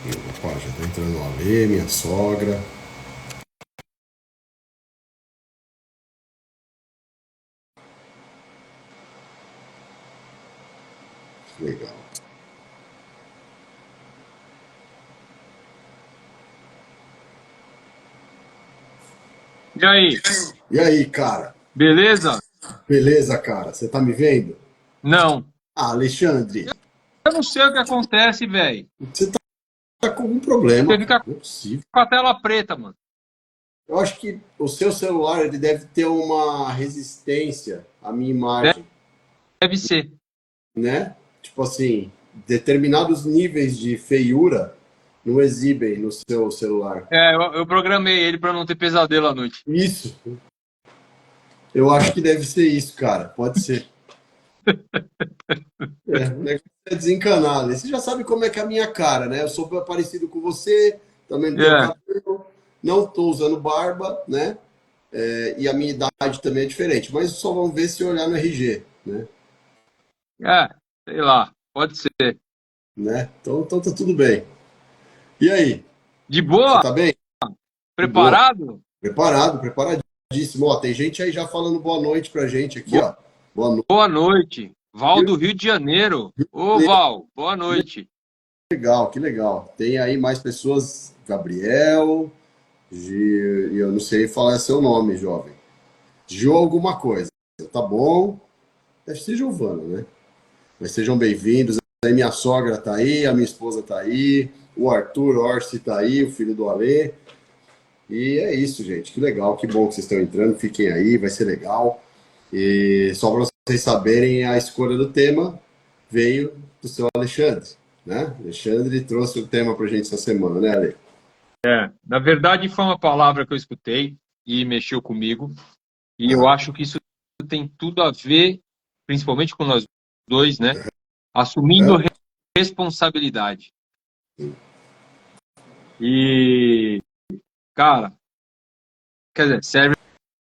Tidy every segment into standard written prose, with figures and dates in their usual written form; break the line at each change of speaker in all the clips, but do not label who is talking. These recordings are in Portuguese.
Opa, já tá entrando o Alê, minha sogra. Legal.
E aí,
E aí, cara?
beleza?
Beleza, cara? Você tá me vendo?
Não.
Ah, Alexandre,
Eu não sei o que acontece, velho.
você tá com algum problema,
Você
cara.
fica
Não é possível.
com a tela preta, mano.
Eu acho que o seu celular ele deve ter uma resistência à minha imagem,
Deve ser.
né? Tipo assim, determinados níveis de feiura não exibem no seu celular.
É, eu programei ele pra não ter pesadelo à noite.
Isso, eu acho que deve ser isso, cara. Pode ser. É, o negócio é desencanado. E você já sabe como é que é a minha cara, né? Eu sou parecido com você, também não tenho
É,
cabelo, não estou usando barba, né? É, e a minha idade também é diferente. Mas só vamos ver se olhar no RG, né?
é, sei lá, pode ser.
Então tá tudo bem. E aí,
De
você
boa?
tá bem? De boa.
Preparado?
Preparado, preparadíssimo. Ó, tem gente aí já falando boa noite pra gente aqui, ó. Boa
Boa noite. Val
noite.
do Rio de Janeiro. Ô, Val, boa noite.
Legal, que legal. Tem aí mais pessoas, Gabriel, eu não sei falar seu nome, jovem. Gil alguma coisa. Tá bom? Deve ser Giovana, né? Mas sejam bem-vindos. Aí minha sogra tá aí, a minha esposa tá aí, o Arthur Orsi tá aí, o filho do Alê. E é isso, gente. Que legal, que bom que vocês estão entrando. Fiquem aí, vai ser legal. E só para vocês saberem, a escolha do tema veio do seu Alexandre, né? Alexandre trouxe o tema pra gente essa semana, né, Ale?
É, na verdade foi uma palavra que eu escutei e mexeu comigo. E eu
Ah,
acho que isso tem tudo a ver, principalmente com nós dois, né? Assumindo
é?
responsabilidade. E, cara, quer dizer, serve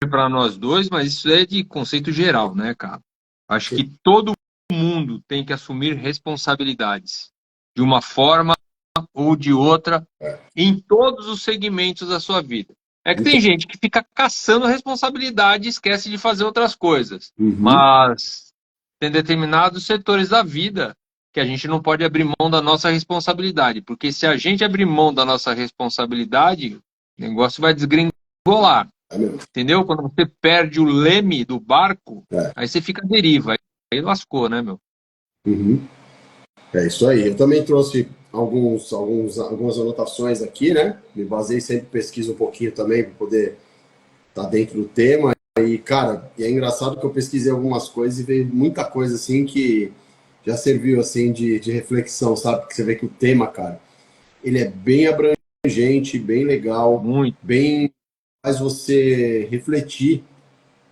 para nós dois, mas isso é de conceito geral, né, cara? Acho que todo mundo tem que assumir responsabilidades, de uma forma ou de outra, em todos os segmentos da sua vida. É que
Então,
tem gente que fica caçando responsabilidade e esquece de fazer outras coisas.
uhum,
Mas tem determinados setores da vida que a gente não pode abrir mão da nossa responsabilidade, porque se a gente abrir mão da nossa responsabilidade, o negócio vai desgringolar.
é mesmo.
Entendeu? Quando você perde o leme do barco,
É,
aí você fica à deriva. Aí lascou, né, meu?
uhum. É isso aí. Eu também trouxe algumas anotações aqui, né? Me basei sempre, pesquiso um pouquinho também para poder estar dentro do tema. E, cara, e é engraçado que eu pesquisei algumas coisas e veio muita coisa assim que já serviu assim de reflexão, sabe? Porque você vê que o tema, cara, ele é bem abrangente, bem legal,
Muito.
bem faz você refletir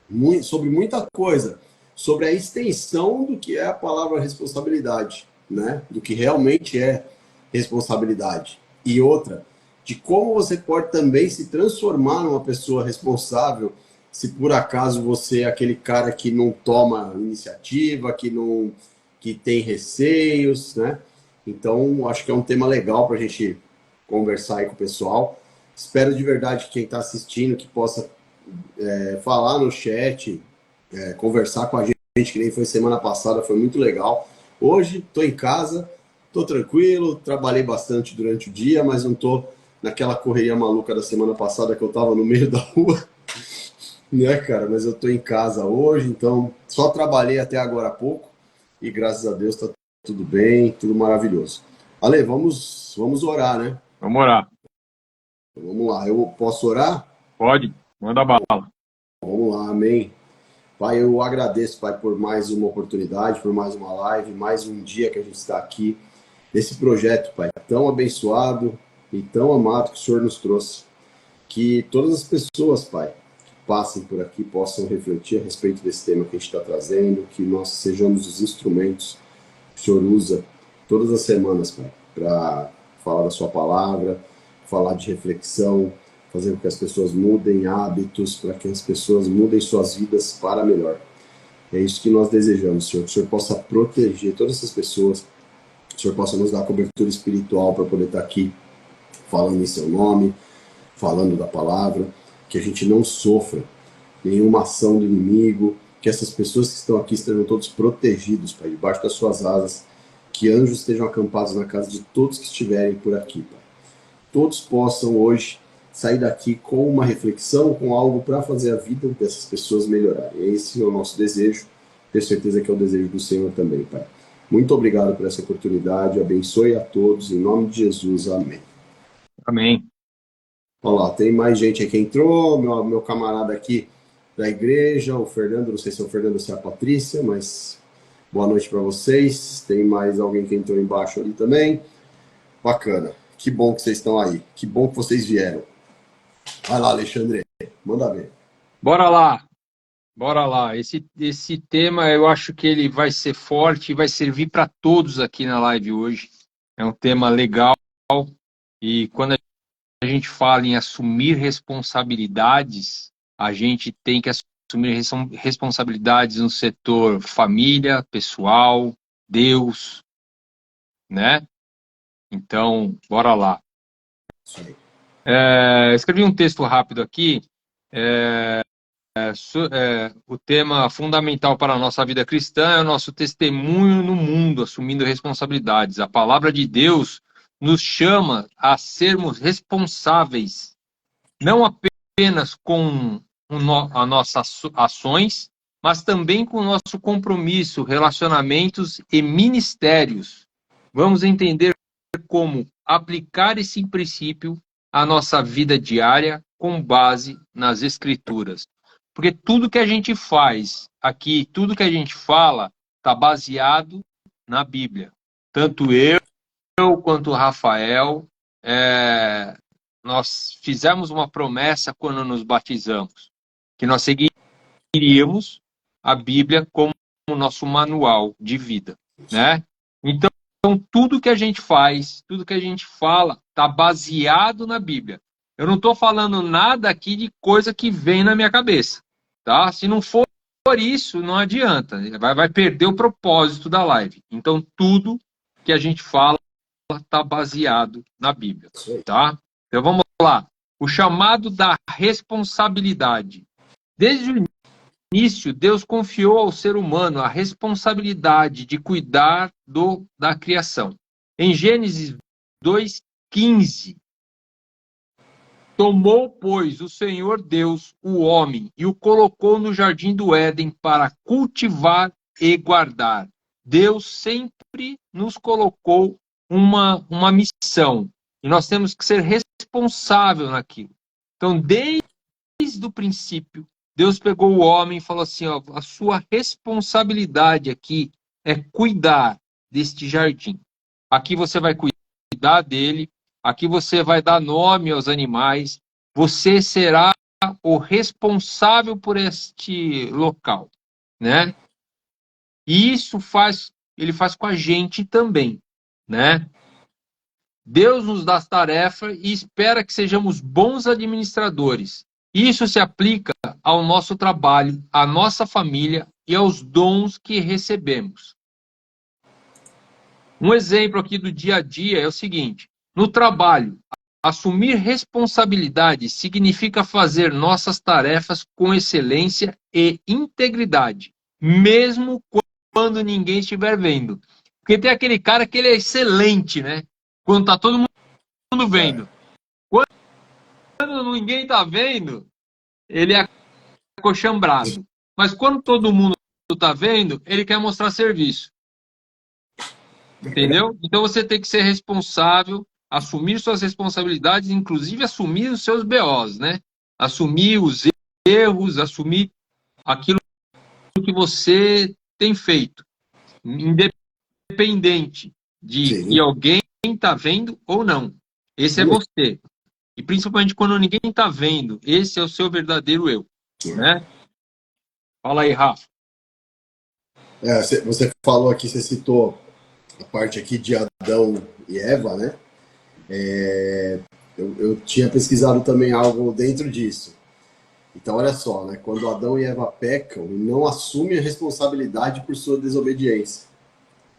muito, sobre muita coisa, sobre a extensão do que é a palavra responsabilidade, né? Do que realmente é responsabilidade. E outra, de como você pode também se transformar numa pessoa responsável se por acaso você é aquele cara que não toma iniciativa, que tem receios, né? Então, acho que é um tema legal para a gente conversar aí com o pessoal. Espero de verdade que quem está assistindo que possa falar no chat, conversar com a gente, que nem foi semana passada, foi muito legal. Hoje estou em casa, estou tranquilo, trabalhei bastante durante o dia, mas não estou naquela correria maluca da semana passada que eu estava no meio da rua, né, cara? Mas eu estou em casa hoje, então só trabalhei até agora há pouco e graças a Deus está tudo bem, tudo maravilhoso. Ale, vamos orar, né?
Vamos orar.
Vamos lá, eu posso orar?
Pode? Manda bala.
Vamos lá, amém. Pai, eu agradeço, Pai, por mais uma oportunidade, por mais uma live, mais um dia que a gente está aqui nesse projeto, Pai, tão abençoado e tão amado que o Senhor nos trouxe. Que todas as pessoas, Pai, que passem por aqui possam refletir a respeito desse tema que a gente está trazendo, que nós sejamos os instrumentos que o Senhor usa todas as semanas, Pai, para falar da Sua palavra, falar de reflexão, fazer com que as pessoas mudem hábitos, para que as pessoas mudem suas vidas para melhor. É isso que nós desejamos, Senhor, que o Senhor possa proteger todas essas pessoas, o Senhor possa nos dar cobertura espiritual para poder estar aqui falando em seu nome, falando da palavra, que a gente não sofra nenhuma ação do inimigo, que essas pessoas que estão aqui estejam todos protegidos, Pai, debaixo das suas asas, que anjos estejam acampados na casa de todos que estiverem por aqui, Pai. Todos possam hoje sair daqui com uma reflexão, com algo para fazer a vida dessas pessoas melhorarem. Esse é o nosso desejo, tenho certeza que é o desejo do Senhor também, Pai. Muito obrigado por essa oportunidade, abençoe a todos, em nome de Jesus, amém.
Amém.
Olha lá, tem mais gente aí que entrou, meu camarada aqui da igreja, o Fernando, não sei se é o Fernando ou se é a Patrícia, mas boa noite para vocês. Tem mais alguém que entrou embaixo ali também. Bacana, que bom que vocês estão aí, que bom que vocês vieram. Vai lá, Alexandre, manda ver.
Bora lá. Bora lá. Esse tema eu acho que ele vai ser forte e vai servir para todos aqui na live hoje. É um tema legal e quando a gente fala em assumir responsabilidades, a gente tem que assumir responsabilidades no setor família, pessoal, Deus, né? Então, bora lá.
Isso aí.
Escrevi um texto rápido aqui. O tema fundamental para a nossa vida cristã é o nosso testemunho no mundo, assumindo responsabilidades. A palavra de Deus nos chama a sermos responsáveis, não apenas com as nossas ações, mas também com o nosso compromisso, relacionamentos e ministérios. Vamos entender como aplicar esse princípio à nossa vida diária com base nas Escrituras. Porque tudo que a gente faz aqui, tudo que a gente fala, está baseado na Bíblia. Tanto eu quanto o Rafael, nós fizemos uma promessa quando nos batizamos, que nós seguiríamos a Bíblia como o nosso manual de vida, né? Então, tudo que a gente faz, tudo que a gente fala, está baseado na Bíblia. Eu não estou falando nada aqui de coisa que vem na minha cabeça, tá? Se não for isso, não adianta. Vai perder o propósito da live. Então, tudo que a gente fala está baseado na Bíblia, tá? Então, vamos lá. O chamado da responsabilidade. Desde o início, Deus confiou ao ser humano a responsabilidade de cuidar da criação. Em Gênesis 2:15, tomou, pois, o Senhor Deus o homem e o colocou no jardim do Éden para cultivar e guardar. Deus sempre nos colocou uma missão e nós temos que ser responsável naquilo. Então, desde o princípio, Deus pegou o homem e falou assim, ó, a sua responsabilidade aqui é cuidar deste jardim. Aqui você vai cuidar dele, aqui você vai dar nome aos animais, você será o responsável por este local, né? E isso ele faz com a gente também, né? Deus nos dá tarefa e espera que sejamos bons administradores. Isso se aplica ao nosso trabalho, à nossa família e aos dons que recebemos. Um exemplo aqui do dia a dia é o seguinte: no trabalho, assumir responsabilidade significa fazer nossas tarefas com excelência e integridade, mesmo quando ninguém estiver vendo. Porque tem aquele cara que ele é excelente, né? Quando está todo mundo vendo. Quando ninguém está vendo, ele é acochambrado. Mas quando todo mundo está vendo, ele quer mostrar serviço. Entendeu? Então você tem que ser responsável, assumir suas responsabilidades, inclusive assumir os seus BOs, né? Assumir os erros, assumir aquilo que você tem feito, independente de que alguém está vendo ou não. Esse é você. E principalmente quando ninguém está vendo, esse é o seu verdadeiro eu, né? Fala aí, Rafa.
Você falou aqui, você citou a parte aqui de Adão e Eva, né? Eu tinha pesquisado também algo dentro disso. Então, olha só, né? Quando Adão e Eva pecam, não assumem a responsabilidade por sua desobediência.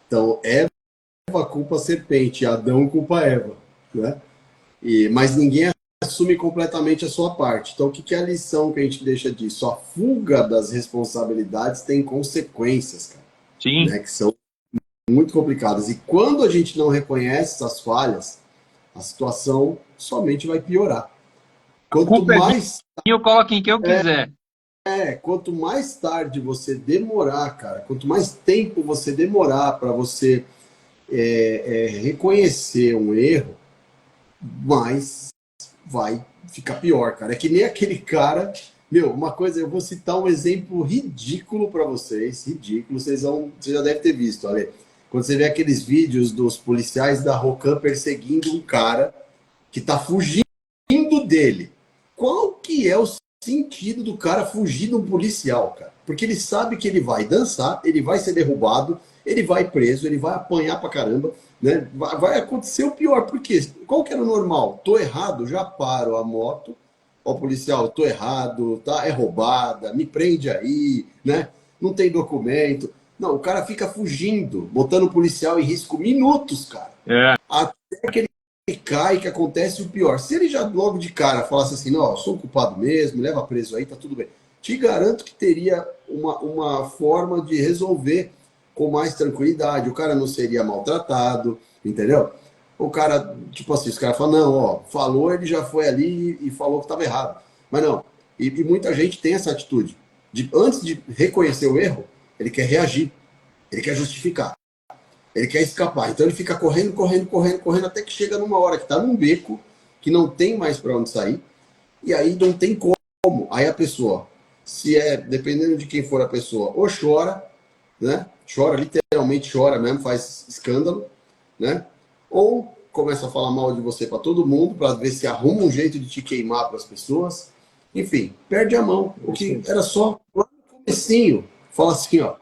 Então, Eva culpa a serpente, Adão culpa Eva, né? Mas ninguém assume completamente a sua parte. Então, o que é a lição que a gente deixa disso? A fuga das responsabilidades tem consequências, cara,
Sim.
né? Que são muito complicadas. E quando a gente não reconhece essas falhas, a situação somente vai piorar.
A
Quanto
culpa é minha,
mais
eu coloco em quem eu quiser.
quanto mais tarde você demorar, cara, quanto mais tempo você demorar para você reconhecer um erro, mais vai ficar pior, cara. É que nem aquele cara. Meu, uma coisa, eu vou citar um exemplo ridículo para vocês, ridículo, você já deve ter visto, Ale. Quando você vê aqueles vídeos dos policiais da Rocan perseguindo um cara que tá fugindo dele. Qual que é o sentido do cara fugir de um policial, cara? Porque ele sabe que ele vai dançar, ele vai ser derrubado, ele vai preso, ele vai apanhar pra caramba, né? Vai acontecer o pior, porque qual que era o normal? Tô errado, já paro a moto, ó, policial, tô errado, tá? É roubada, me prende aí, né? Não tem documento. Não, o cara fica fugindo, botando o policial em risco minutos, cara.
É.
Até que ele cai, que acontece o pior. Se ele já logo de cara falasse assim, não, eu sou culpado mesmo, leva preso aí, tá tudo bem. Te garanto que teria uma forma de resolver com mais tranquilidade. O cara não seria maltratado, entendeu? O cara, tipo assim, os caras falam, não, ó, falou, ele já foi ali e falou que estava errado. Mas não. E muita gente tem essa atitude. Antes de reconhecer o erro, ele quer reagir, ele quer justificar. Ele quer escapar. Então ele fica correndo, correndo, correndo, correndo, até que chega numa hora que está num beco, que não tem mais para onde sair, e aí não tem como. Aí a pessoa, dependendo de quem for a pessoa, ou chora, né? Chora, literalmente chora mesmo, faz escândalo, né? Ou começa a falar mal de você para todo mundo, para ver se arruma um jeito de te queimar para as pessoas. Enfim, perde a mão. O que era só lá no comecinho. Fala assim, ó,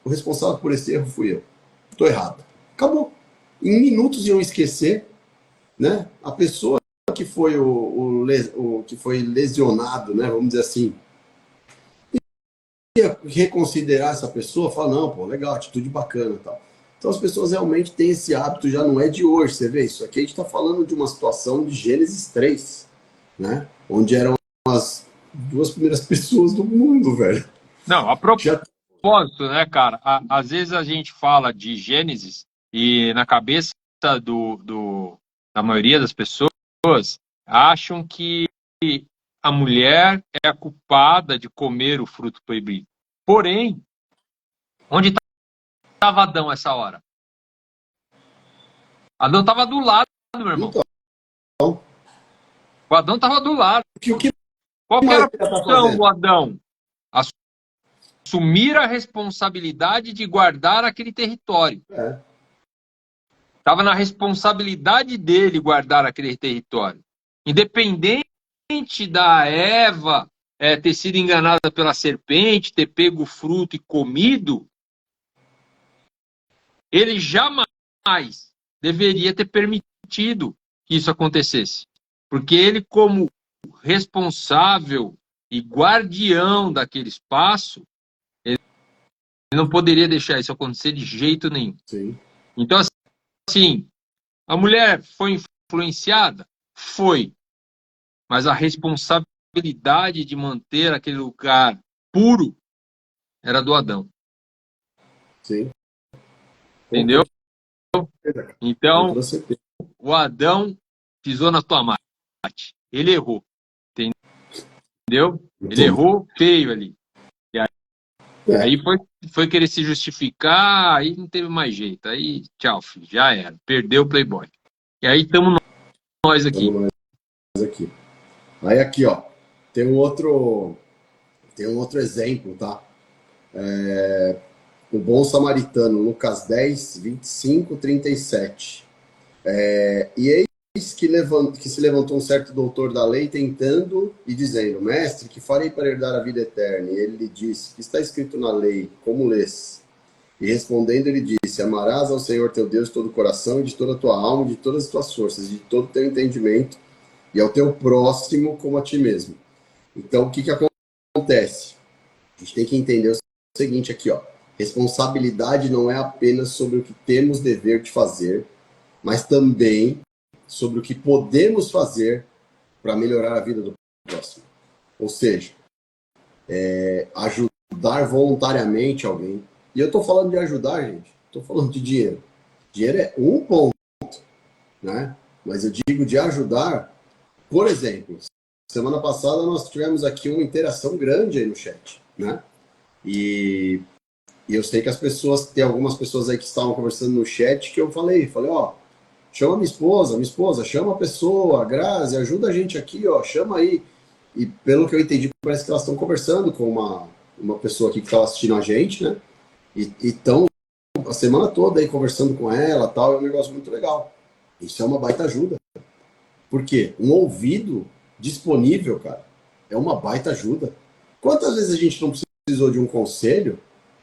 o responsável por esse erro fui eu. Estou errado. Acabou. Em minutos iam esquecer, né? A pessoa que foi o que foi lesionado, né? Vamos dizer assim, ia reconsiderar essa pessoa, falar não, pô, legal, atitude bacana, tal. Então as pessoas realmente têm esse hábito, já não é de hoje, você vê isso aqui a gente está falando de uma situação de Gênesis 3, né? Onde eram as duas primeiras pessoas do mundo, velho.
Não, a
Já
propósito, né, cara? Às vezes a gente fala de Gênesis e na cabeça da maioria das pessoas acham que a mulher é a culpada de comer o fruto proibido. Porém, onde estava Adão essa hora? Adão estava do lado, meu irmão.
então,
O Adão estava do lado.
o que
Qual que
mais
era a
ele está
função
fazendo?
do Adão? Assumir a responsabilidade de guardar aquele território.
É,
Estava na responsabilidade dele guardar aquele território. Independente da Eva ter sido enganada pela serpente, ter pego o fruto e comido, ele jamais deveria ter permitido que isso acontecesse. Porque ele, como responsável e guardião daquele espaço, ele não poderia deixar isso acontecer de jeito nenhum.
sim.
Então, assim, a mulher foi influenciada? Foi. Mas a responsabilidade de manter aquele lugar puro era do Adão.
Sim. Com
Entendeu?
certeza, cara. Com
Então,
toda certeza.
o Adão pisou na tua mate. Ele errou. Entendeu? Ele
Entendi.
errou feio ali. E
É,
aí foi querer se justificar, aí não teve mais jeito. Aí, tchau, filho, já era. Perdeu o Playboy. E aí estamos nós aqui.
vamos nós aqui. Aí aqui, ó, tem um outro exemplo, tá? O bom samaritano, Lucas 10, 25, 37. E eis que se levantou um certo doutor da lei, tentando e dizendo: Mestre, que farei para herdar a vida eterna? E ele lhe disse: que está escrito na lei, como lês? E respondendo, ele disse: Amarás ao Senhor teu Deus de todo o coração, e de toda a tua alma, de todas as tuas forças, de todo o teu entendimento, e ao teu próximo como a ti mesmo. Então, o que acontece? A gente tem que entender o seguinte aqui, ó. Responsabilidade não é apenas sobre o que temos dever de fazer, mas também sobre o que podemos fazer para melhorar a vida do próximo. Ou seja, ajudar voluntariamente alguém. E eu estou falando de ajudar, gente. Estou falando de dinheiro. Dinheiro é um ponto, né? Mas eu digo de ajudar. Por exemplo, semana passada nós tivemos aqui uma interação grande aí no chat, né? E eu sei que as pessoas, tem algumas pessoas aí que estavam conversando no chat que eu falei, ó, chama minha esposa, chama a pessoa, a Grazi, ajuda a gente aqui, ó, chama aí. E pelo que eu entendi, parece que elas estão conversando com uma pessoa aqui que estava assistindo a gente, né? E estão a semana toda aí conversando com ela, tal, é um negócio muito legal. Isso é uma baita ajuda. Por quê? Um ouvido disponível, cara, é uma baita ajuda. Quantas vezes a gente não precisou de um conselho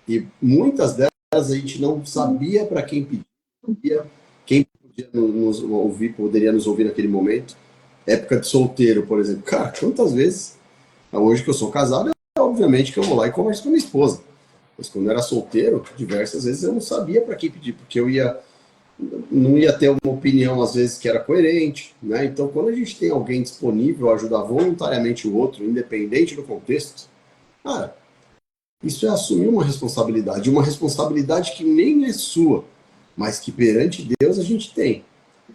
e muitas delas a gente não sabia para quem pedia, quem podia nos ouvir, poderia nos ouvir naquele momento. Época de solteiro, por exemplo. Cara, quantas vezes? Hoje que eu sou casado, obviamente que eu vou lá e converso com a minha esposa. Mas quando eu era solteiro, diversas vezes eu não sabia para quem pedir, porque não ia ter uma opinião, às vezes, que era coerente, né? Então, quando a gente tem alguém disponível a ajudar voluntariamente o outro, independente do contexto, cara, isso é assumir uma responsabilidade que nem é sua, mas que perante Deus a gente tem,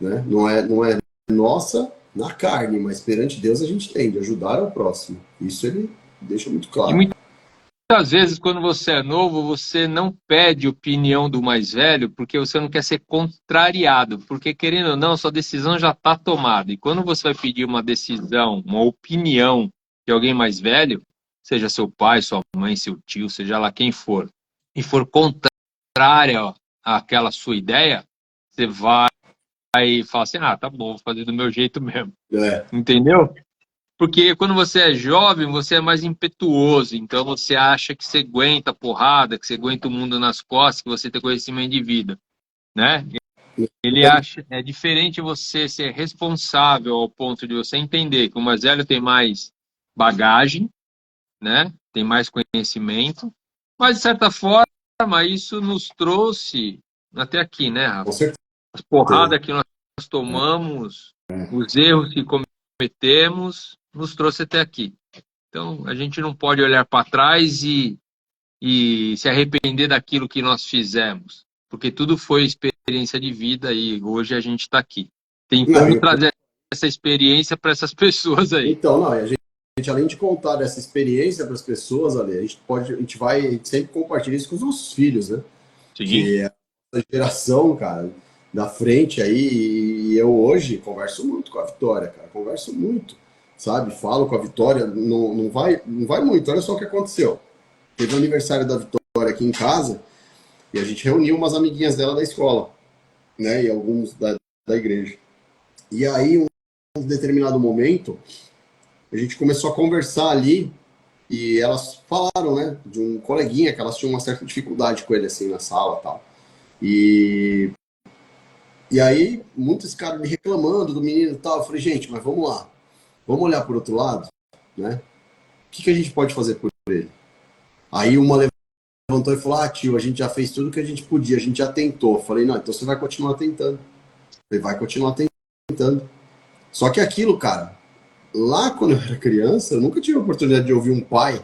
né? Não é nossa na carne, mas perante Deus a gente tem, de ajudar ao próximo. Isso ele deixa muito
E
claro.
muitas vezes, quando você é novo, você não pede opinião do mais velho porque você não quer ser contrariado, porque querendo ou não, sua decisão já está tomada. E quando você vai pedir uma decisão, uma opinião de alguém mais velho, seja seu pai, sua mãe, seu tio, seja lá quem for, e for contrária àquela sua ideia, você vai falar assim, ah, tá bom, vou fazer do meu jeito mesmo.
É,
Entendeu? Porque quando você é jovem, você é mais impetuoso, então você acha que você aguenta a porrada, que você aguenta o mundo nas costas, que você tem conhecimento de vida, né? Ele acha, é diferente você ser responsável ao ponto de você entender que o mais velho tem mais bagagem, né? Tem mais conhecimento, mas de certa forma isso nos trouxe até aqui, né,
com
Rafa?
certeza.
As porradas que nós tomamos, os erros que cometemos, nos trouxe até aqui. Então, a gente não pode olhar para trás e se arrepender daquilo que nós fizemos, porque tudo foi experiência de vida e hoje a gente está aqui,
Não,
tentando trazer essa experiência para essas pessoas aí.
então, não, a gente, além de contar dessa experiência para as pessoas, ali, a gente vai sempre compartilhar isso com os nossos filhos, né?
Sim,
Que é a geração, cara, da frente aí, e eu hoje converso muito com a Vitória, cara, converso muito, sabe? Falo com a Vitória, não vai muito, olha só o que aconteceu. Teve o aniversário da Vitória aqui em casa, e a gente reuniu umas amiguinhas dela da escola, né? E alguns da igreja. E aí, um determinado momento, a gente começou a conversar ali e elas falaram, né, de um coleguinha que elas tinham uma certa dificuldade com ele assim na sala, e tal. E e aí muitos ficaram me reclamando do menino e tal. Eu falei, gente, mas vamos lá. Vamos olhar por outro lado, né? O que a gente pode fazer por ele? Aí uma levantou e falou: "Ah, tio, a gente já fez tudo que a gente podia, a gente já tentou". Eu falei: "Não, então você vai continuar tentando". Ele vai continuar tentando. Só que aquilo, cara, lá quando eu era criança, eu nunca tive a oportunidade de ouvir um pai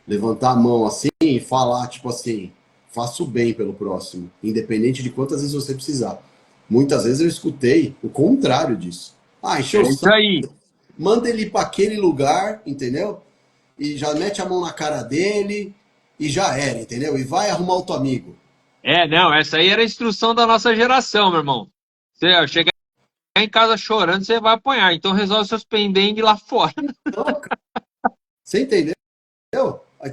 levantar a mão assim e falar, tipo assim, faça o bem pelo próximo, independente de quantas vezes você precisar. Muitas vezes eu escutei o contrário disso. Ah, encheu
é
o
isso
saco,
aí.
manda ele para aquele lugar, entendeu? E já mete a mão na cara dele e já era, entendeu? E vai arrumar outro amigo.
É, não, essa aí era a instrução da nossa geração, meu irmão. Você ó, chegar em casa chorando, você vai apanhar, então resolve seus pendengues lá fora.
Não, cara, você entendeu?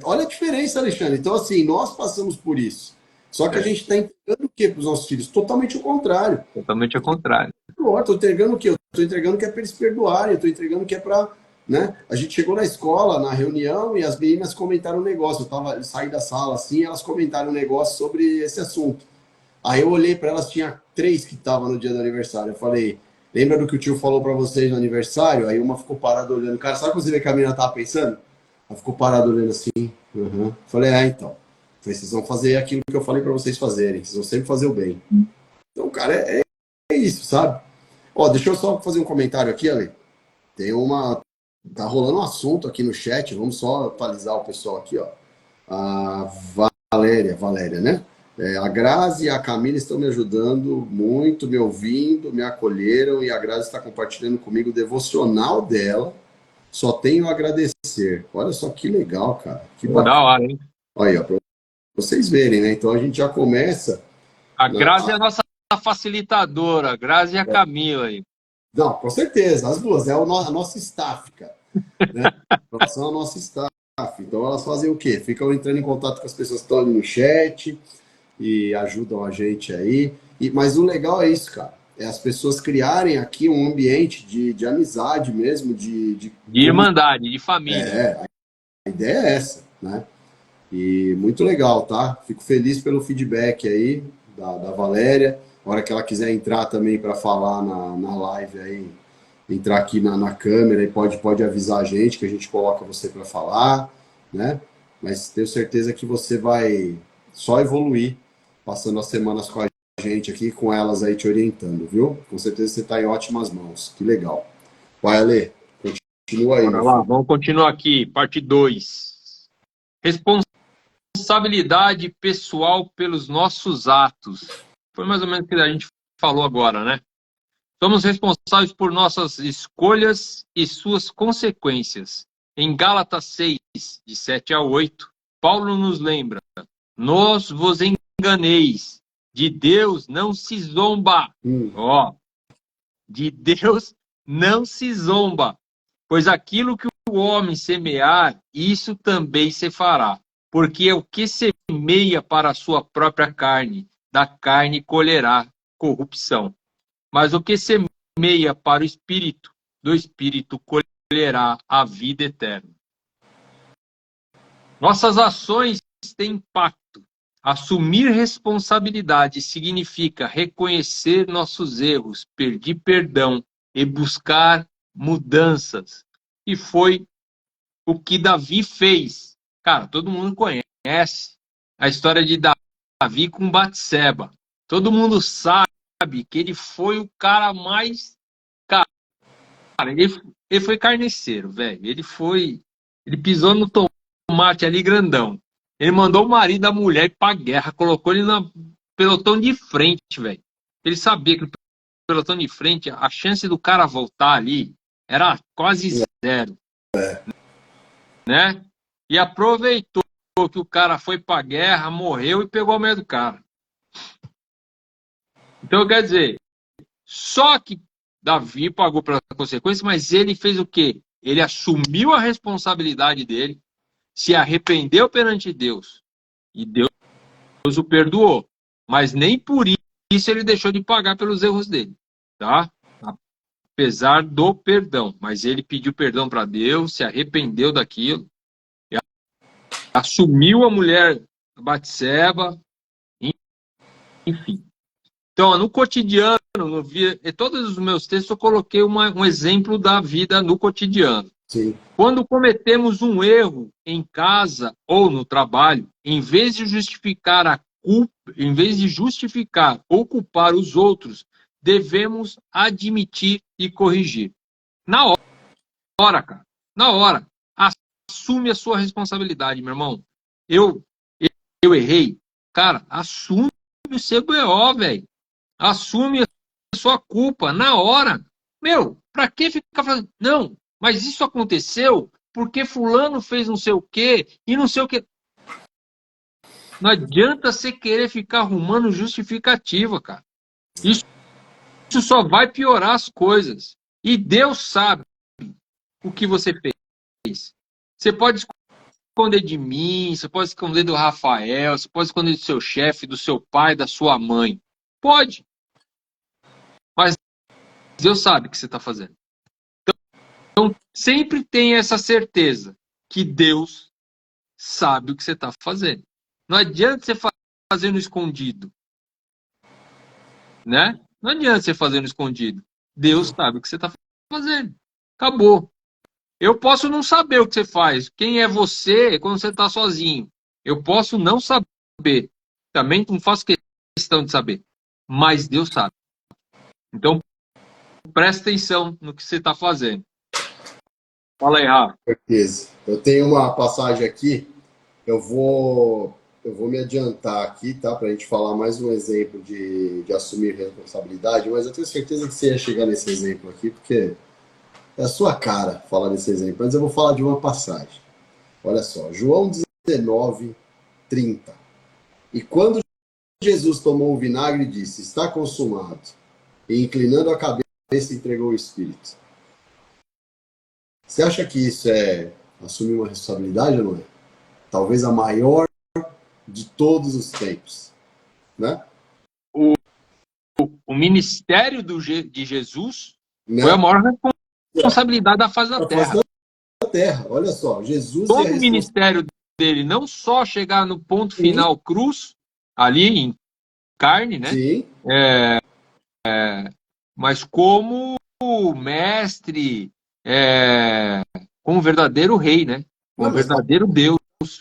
Olha a diferença, Alexandre. Então, assim, nós passamos por isso. Só que a
É,
gente está entregando o quê para os nossos filhos? Totalmente o contrário.
totalmente ao contrário.
Estou entregando o quê? Eu estou entregando que é para eles perdoarem, eu estou entregando que é para. Né? A gente chegou na escola, na reunião, e as meninas comentaram um negócio. Saí da sala assim, elas comentaram um negócio sobre esse assunto. Aí eu olhei para elas, tinha 3 que estavam no dia do aniversário. Eu falei, lembra do que o tio falou para vocês no aniversário? Aí uma ficou parada olhando. Cara, sabe o que você vê que a menina tava pensando? Ela ficou parada olhando assim. Uhum. Falei, então. Vocês vão fazer aquilo que eu falei para vocês fazerem. Vocês vão sempre fazer o bem. Então, cara, é isso, sabe? Ó, deixa eu só fazer um comentário aqui, Ale. Tem uma... Tá rolando um assunto aqui no chat. Vamos só atualizar o pessoal aqui, ó. A Valéria, né? A Grazi e a Camila estão me ajudando muito, me ouvindo, me acolheram e a Grazi está compartilhando comigo o devocional dela. Só tenho a agradecer. Olha só que legal, cara. Que
Da
bacana.
hora, hein?
Olha, para vocês verem, né? Então a gente já começa.
A Grazi é a nossa facilitadora, a Grazi e a Camila aí.
Não, com certeza, as duas. A nossa staff, cara. Né? Elas são a nossa staff. Então elas fazem o quê? Ficam entrando em contato com as pessoas que estão ali no chat e ajudam a gente aí. Mas o legal é isso, cara. É as pessoas criarem aqui um ambiente de amizade mesmo,
de irmandade, de família.
A ideia é essa, né? E muito legal, tá? Fico feliz pelo feedback aí da Valéria. A hora que ela quiser entrar também para falar na live aí, entrar aqui na câmera e pode avisar a gente que a gente coloca você para falar, né? Mas tenho certeza que você vai só evoluir passando as semanas com a gente aqui, com elas aí te orientando, viu? Com certeza você está em ótimas mãos. Que legal. Vai, Ale, continua aí.
Bora lá, vamos continuar aqui, parte 2. Responsabilidade pessoal pelos nossos atos. Foi mais ou menos o que a gente falou agora, né? Somos responsáveis por nossas escolhas e suas consequências. Em Gálatas 6, de 7 a 8, Paulo nos lembra: nós vos enganeis, de Deus não se zomba. Ó, de Deus não se zomba, pois aquilo que o homem semear, isso também se fará. Porque o que semeia para a sua própria carne, da carne colherá corrupção. Mas o que semeia para o Espírito, do Espírito colherá a vida eterna. Nossas ações têm impacto. Assumir responsabilidade significa reconhecer nossos erros, pedir perdão e buscar mudanças. E foi o que Davi fez. Cara, todo mundo conhece a história de Davi com Batseba. Todo mundo sabe que ele foi o cara mais... Cara, ele foi carniceiro, velho. Ele pisou no tomate ali grandão. Ele mandou o marido da mulher ir pra guerra, colocou ele no pelotão de frente, velho. Ele sabia que o pelotão de frente, a chance do cara voltar ali era quase zero. Né? E aproveitou que o cara foi pra guerra, morreu e pegou a mulher do cara. Então, quer dizer, só que Davi pagou pela consequência, mas ele fez o quê? Ele assumiu a responsabilidade dele, se arrependeu perante Deus, e Deus o perdoou. Mas nem por isso ele deixou de pagar pelos erros dele, tá? Apesar do perdão. Mas ele pediu perdão para Deus, se arrependeu daquilo, assumiu a mulher Batseba, enfim. Então, no cotidiano, em todos os meus textos, eu coloquei um exemplo da vida no cotidiano.
Sim.
Quando cometemos um erro em casa ou no trabalho, em vez de justificar a culpa, em vez de justificar ou culpar os outros, devemos admitir e corrigir. Na hora, cara. Na hora. Assume a sua responsabilidade, meu irmão. Eu errei. Cara, assume o seu BO, velho. Assume a sua culpa na hora. Meu, pra que ficar falando? Não, mas isso aconteceu porque fulano fez não sei o quê e não sei o quê. Não adianta você querer ficar arrumando justificativa, cara. Isso só vai piorar as coisas. E Deus sabe o que você fez. Você pode esconder de mim, você pode esconder do Rafael, você pode esconder do seu chefe, do seu pai, da sua mãe. Pode. Mas Deus sabe o que você está fazendo. Então, sempre tenha essa certeza que Deus sabe o que você está fazendo. Não adianta você fazer no escondido. Né? Não adianta você fazer no escondido. Deus sabe o que você está fazendo. Acabou. Eu posso não saber o que você faz. Quem é você quando você está sozinho? Eu posso não saber saber. Também não faço questão de saber. Mas Deus sabe. Então, presta atenção no que você está fazendo. Fala aí, Rafa.
Certeza. Eu tenho uma passagem aqui, eu vou me adiantar aqui, tá? Para a gente falar mais um exemplo de assumir responsabilidade, mas eu tenho certeza que você ia chegar nesse exemplo aqui, porque é a sua cara falar desse exemplo. Mas eu vou falar de uma passagem. Olha só, João 19:30. E quando Jesus tomou o vinagre, disse: Está consumado. E inclinando a cabeça, entregou o Espírito. Você acha que isso é assumir uma responsabilidade ou não é? Talvez a maior de todos os tempos, né?
O ministério de Jesus foi a
Né?
maior responsabilidade da face da
A face
terra.
da terra. Olha só, Jesus é a
Todo o
responsabilidade.
ministério dele, não só chegar no ponto final, cruz, ali em carne, né?
Sim,
Mas como mestre, como verdadeiro rei, né? Como
não, mas
verdadeiro Deus.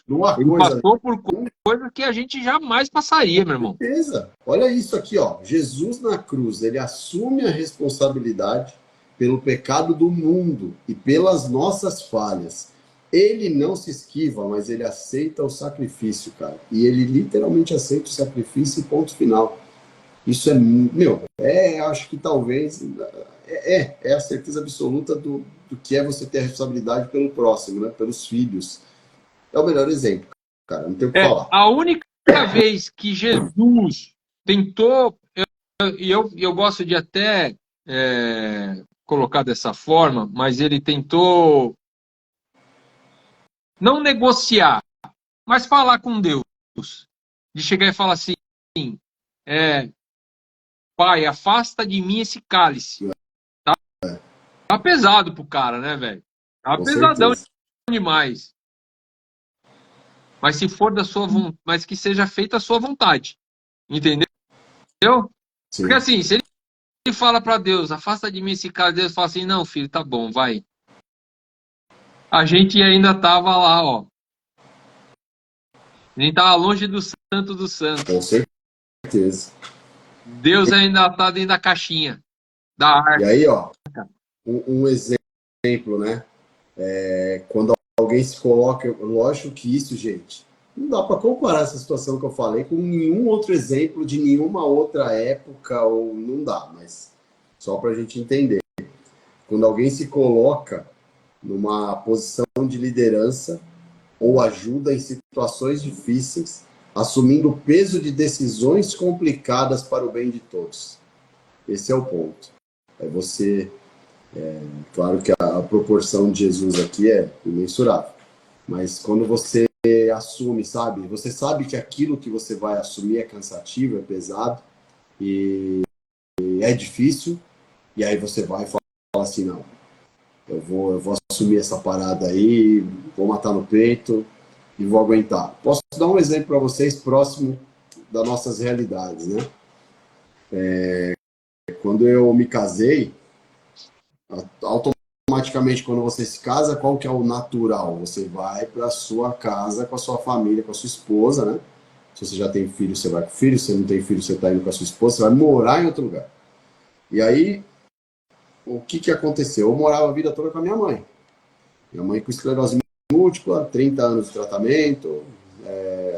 uma
Ele
coisa,
passou por coisas que a gente jamais passaria, meu irmão.
certeza. Olha isso aqui, ó. Jesus na cruz, ele assume a responsabilidade pelo pecado do mundo e pelas nossas falhas. Ele não se esquiva, mas ele aceita o sacrifício, cara. E ele literalmente aceita o sacrifício e ponto final. Isso é, meu, acho que talvez é a certeza absoluta do que é você ter a responsabilidade pelo próximo, né? Pelos filhos. É o melhor exemplo, cara. Não tem o que falar.
A única vez que Jesus tentou, eu gosto de até colocar dessa forma, mas ele tentou não negociar, mas falar com Deus. De chegar e falar assim, Pai, afasta de mim esse cálice. Tá pesado pro cara, né, velho? Tá
Com
pesadão
certeza.
demais. Mas se for da sua vontade, mas que seja feita a sua vontade. Entendeu? Porque
Sim.
assim, se ele fala para Deus, afasta de mim esse cara, Deus fala assim, não, filho, tá bom, vai. A gente ainda tava lá, ó. A gente tava longe do santo dos
Com
santos.
certeza.
Deus ainda tá dentro da caixinha, da
E
arca.
aí, ó, um exemplo, né? Quando alguém se coloca, lógico que isso, gente, não dá para comparar essa situação que eu falei com nenhum outro exemplo de nenhuma outra época, ou não dá, mas só para a gente entender. Quando alguém se coloca numa posição de liderança ou ajuda em situações difíceis, assumindo o peso de decisões complicadas para o bem de todos. Esse é o ponto. É você. Claro que a proporção de Jesus aqui é imensurável, mas quando você assume, sabe? Você sabe que aquilo que você vai assumir é cansativo, é pesado e é difícil, e aí você vai falar assim: não, eu vou assumir essa parada aí, vou matar no peito e vou aguentar. Posso dar um exemplo para vocês próximo das nossas realidades, né? Quando eu me casei, automaticamente quando você se casa, qual que é o natural? Você vai para sua casa com a sua família, com a sua esposa, né? Se você já tem filho, você vai com o filho. Se você não tem filho, você está indo com a sua esposa. Você vai morar em outro lugar. E aí, o que aconteceu? Eu morava a vida toda com a minha mãe. Minha mãe com esclerose múltipla, 30 anos de tratamento.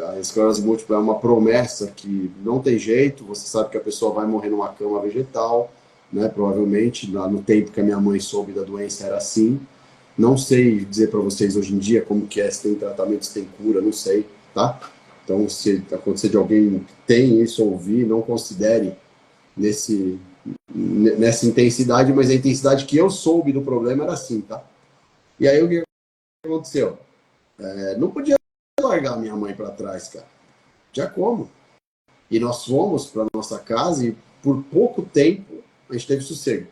A esclerose múltipla é uma promessa que não tem jeito. Você sabe que a pessoa vai morrer numa cama vegetal, né? Provavelmente, no tempo que a minha mãe soube da doença era assim. Não sei dizer para vocês hoje em dia como que é, se tem tratamento, se tem cura, não sei, tá? Então, se acontecer de alguém que tem isso ouvir, não considere nessa intensidade, mas a intensidade que eu soube do problema era assim, tá? E aí o que aconteceu? Não podia largar minha mãe para trás, cara. Já como? E nós fomos para nossa casa e por pouco tempo a gente teve sossego.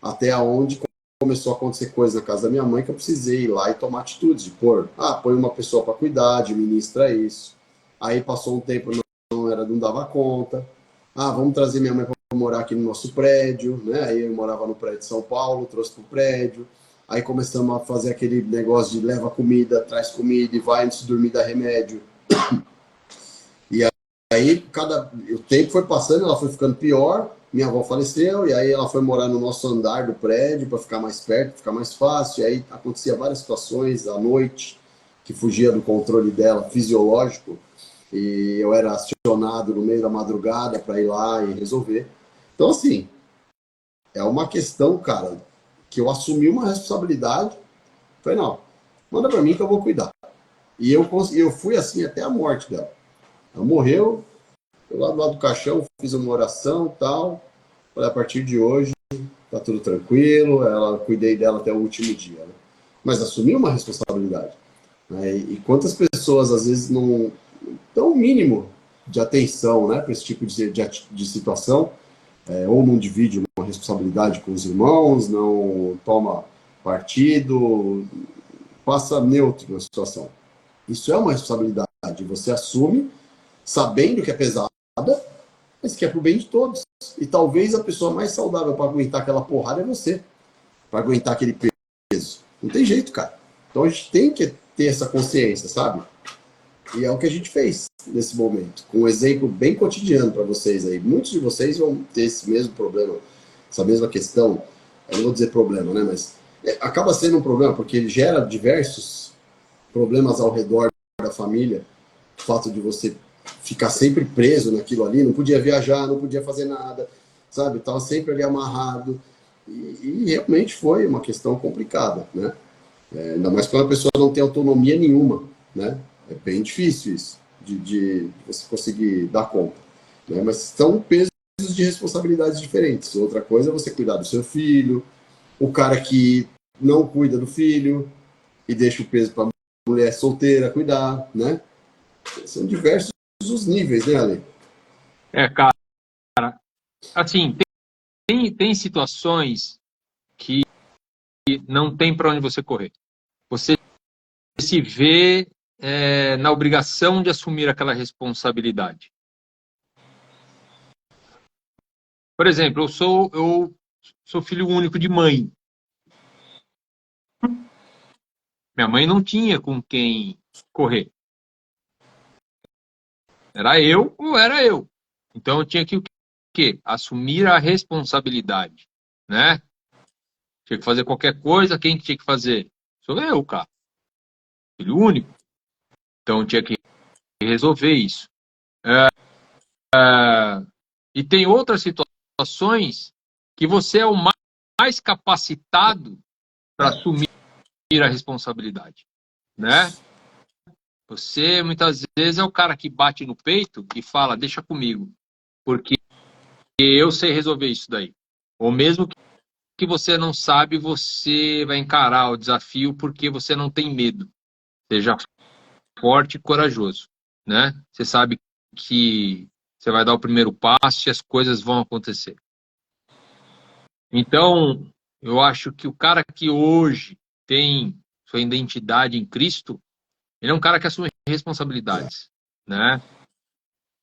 Até onde começou a acontecer coisa na casa da minha mãe que eu precisei ir lá e tomar atitude de põe uma pessoa para cuidar, administra isso. Aí passou um tempo, não dava conta. Vamos trazer minha mãe para morar aqui no nosso prédio, né? Aí eu morava no prédio de São Paulo, trouxe para o prédio. Aí começamos a fazer aquele negócio de leva comida, traz comida e vai antes de dormir dar remédio. E aí, o tempo foi passando, ela foi ficando pior, minha avó faleceu, e aí ela foi morar no nosso andar do prédio para ficar mais perto, ficar mais fácil, e aí acontecia várias situações à noite que fugia do controle dela, fisiológico, e eu era acionado no meio da madrugada para ir lá e resolver. Então, assim, é uma questão, cara, que eu assumi uma responsabilidade, falei, não, manda para mim que eu vou cuidar. E eu fui assim até a morte dela. Ela morreu, eu lá do lado do caixão, fiz uma oração e tal. Falei, a partir de hoje, tá tudo tranquilo. Ela cuidei dela até o último dia. Né? Mas assumi uma responsabilidade. Né? E quantas pessoas, às vezes, não dão o mínimo de atenção né, para esse tipo de situação, ou não divide uma responsabilidade com os irmãos, não toma partido, passa neutro na situação. Isso é uma responsabilidade. Você assume sabendo que é pesada, mas que é pro bem de todos. E talvez a pessoa mais saudável para aguentar aquela porrada é você, para aguentar aquele peso. Não tem jeito, cara. Então a gente tem que ter essa consciência, sabe? E é o que a gente fez nesse momento, com um exemplo bem cotidiano para vocês aí. Muitos de vocês vão ter esse mesmo problema, essa mesma questão. Eu não vou dizer problema, né? Mas acaba sendo um problema, porque ele gera diversos problemas ao redor da família. O fato de você ficar sempre preso naquilo ali, não podia viajar, não podia fazer nada, sabe? Estava sempre ali amarrado. E realmente foi uma questão complicada, né? Ainda mais quando a pessoa não tem autonomia nenhuma, né? É bem difícil isso, de você conseguir dar conta. Né? Mas são pesos de responsabilidades diferentes. Outra coisa é você cuidar do seu filho, o cara que não cuida do filho e deixa o peso para a mulher solteira cuidar, né? São diversos os níveis, né, Ale?
Cara, assim, tem situações que não tem para onde você correr. Você se vê na obrigação de assumir aquela responsabilidade. Por exemplo, eu sou filho único de mãe. Minha mãe não tinha com quem correr. Era eu ou era eu. Então eu tinha que o quê? Assumir a responsabilidade, né? Tinha que fazer qualquer coisa, quem que tinha que fazer? Sou eu, cara. Filho único. Então eu tinha que resolver isso. E tem outras situações que você é o mais capacitado para assumir a responsabilidade, né? Você muitas vezes é o cara que bate no peito e fala, deixa comigo, porque eu sei resolver isso daí. Ou mesmo que você não sabe, você vai encarar o desafio porque você não tem medo. Seja forte e corajoso, né? Você sabe que você vai dar o primeiro passo e as coisas vão acontecer. Então, eu acho que o cara que hoje tem sua identidade em Cristo, ele é um cara que assume responsabilidades, né?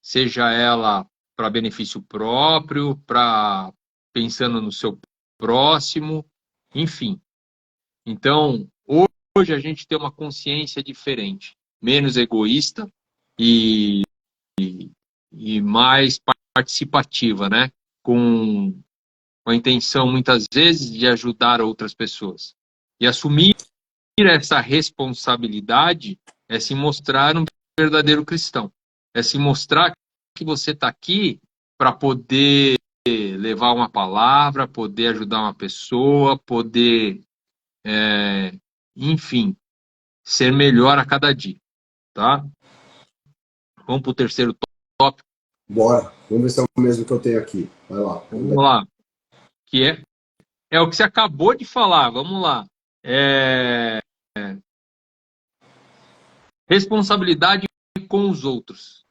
Seja ela para benefício próprio, para pensando no seu próximo, enfim. Então, hoje a gente tem uma consciência diferente, menos egoísta e, e mais participativa, né? Com a intenção, muitas vezes, de ajudar outras pessoas. E assumir essa responsabilidade é se mostrar um verdadeiro cristão. É se mostrar que você está aqui para poder levar uma palavra, poder ajudar uma pessoa, poder, enfim, ser melhor a cada dia, tá? Vamos para o terceiro tópico.
Bora, vamos ver se é o mesmo que eu tenho aqui. Vai lá.
Vamos lá. Que é o que você acabou de falar. Vamos lá. Responsabilidade com os outros.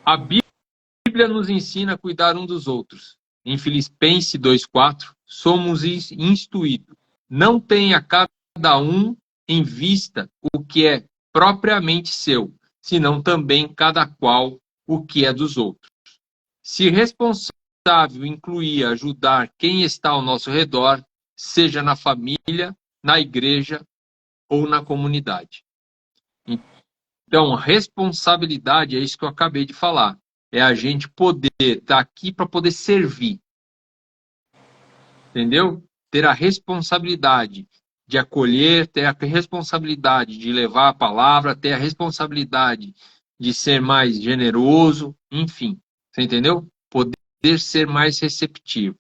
A Bíblia nos ensina a cuidar um dos outros. Em Filipenses 2,4, somos instruídos. Não tenha cada um em vista o que é propriamente seu, senão também cada qual o que é dos outros. Se responsável incluir ajudar quem está ao nosso redor, seja na família, na igreja ou na comunidade. Então, responsabilidade é isso que eu acabei de falar. É a gente poder estar aqui para poder servir. Entendeu? Ter a responsabilidade de acolher, ter a responsabilidade de levar a palavra, ter a responsabilidade de ser mais generoso, enfim. Você entendeu? Poder ser mais receptivo.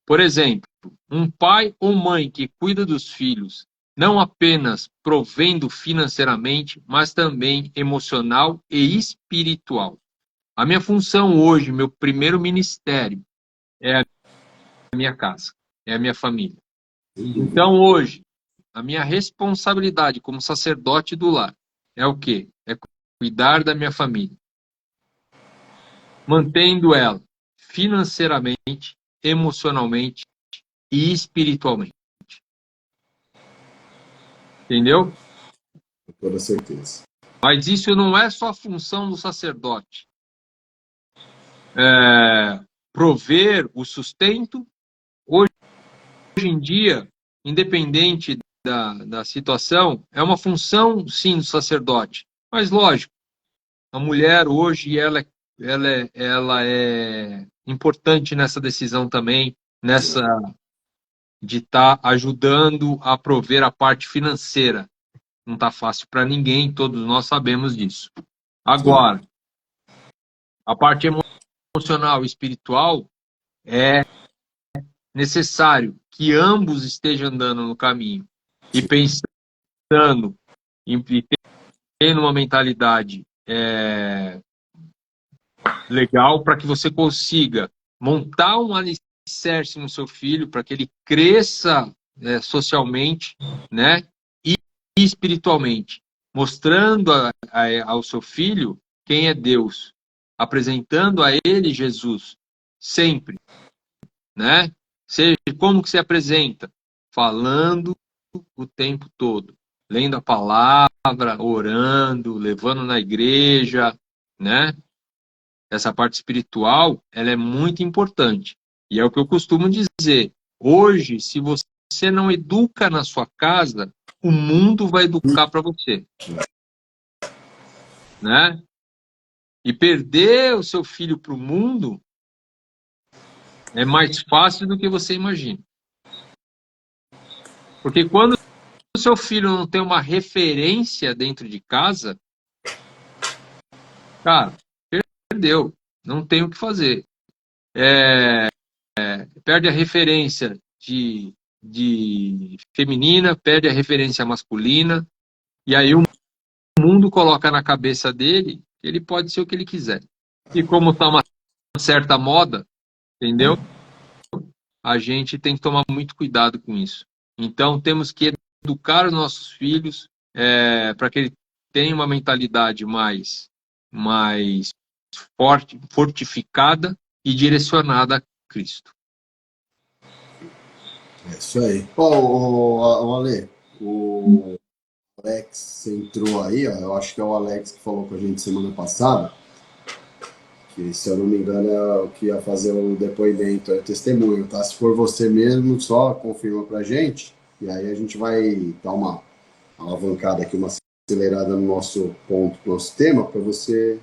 Por exemplo, um pai ou mãe que cuida dos filhos, não apenas provendo financeiramente, mas também emocional e espiritual. A minha função hoje, meu primeiro ministério, é a minha casa, é a minha família.
Sem dúvida.
Então, hoje, a minha responsabilidade como sacerdote do lar é o quê? É cuidar da minha família, mantendo ela financeiramente, emocionalmente e espiritualmente. Entendeu?
Com toda certeza.
Mas isso não é só a função do sacerdote. É, prover o sustento, hoje em dia, independente da situação, é uma função, sim, do sacerdote. Mas, lógico, a mulher hoje, ela é importante nessa decisão também, nessa de estar ajudando a prover a parte financeira. Não está fácil para ninguém, todos nós sabemos disso.
Sim.
Agora, a parte emocional e espiritual é necessário que ambos estejam andando no caminho e pensando e tendo uma mentalidade legal para que você consiga montar um alicerce no seu filho para que ele cresça socialmente, né, e espiritualmente, mostrando ao seu filho quem é Deus, apresentando a ele Jesus sempre, né? Seja como que se apresenta, falando o tempo todo, lendo a palavra, orando, levando na igreja, né? Essa parte espiritual, ela é muito importante. E é o que eu costumo dizer. Hoje, se você não educa na sua casa, o mundo vai educar para você, né? E perder o seu filho para o mundo é mais fácil do que você imagina. Porque quando o seu filho não tem uma referência dentro de casa, cara, perdeu. Não tem o que fazer. Perde a referência de feminina, perde a referência masculina, e aí o mundo coloca na cabeça dele que ele pode ser o que ele quiser. E como está uma certa moda, entendeu? A gente tem que tomar muito cuidado com isso. Então, temos que educar os nossos filhos para que ele tenha uma mentalidade mais fortificada e direcionada a Cristo.
É isso aí. Ó, Ale, o Alex entrou aí, ó, eu acho que é o Alex que falou com a gente semana passada, que se eu não me engano é o que ia fazer o depoimento, é o testemunho, tá? Se for você mesmo, só confirma pra gente, e aí a gente vai dar uma alavancada aqui, uma acelerada no nosso ponto, no nosso tema, para você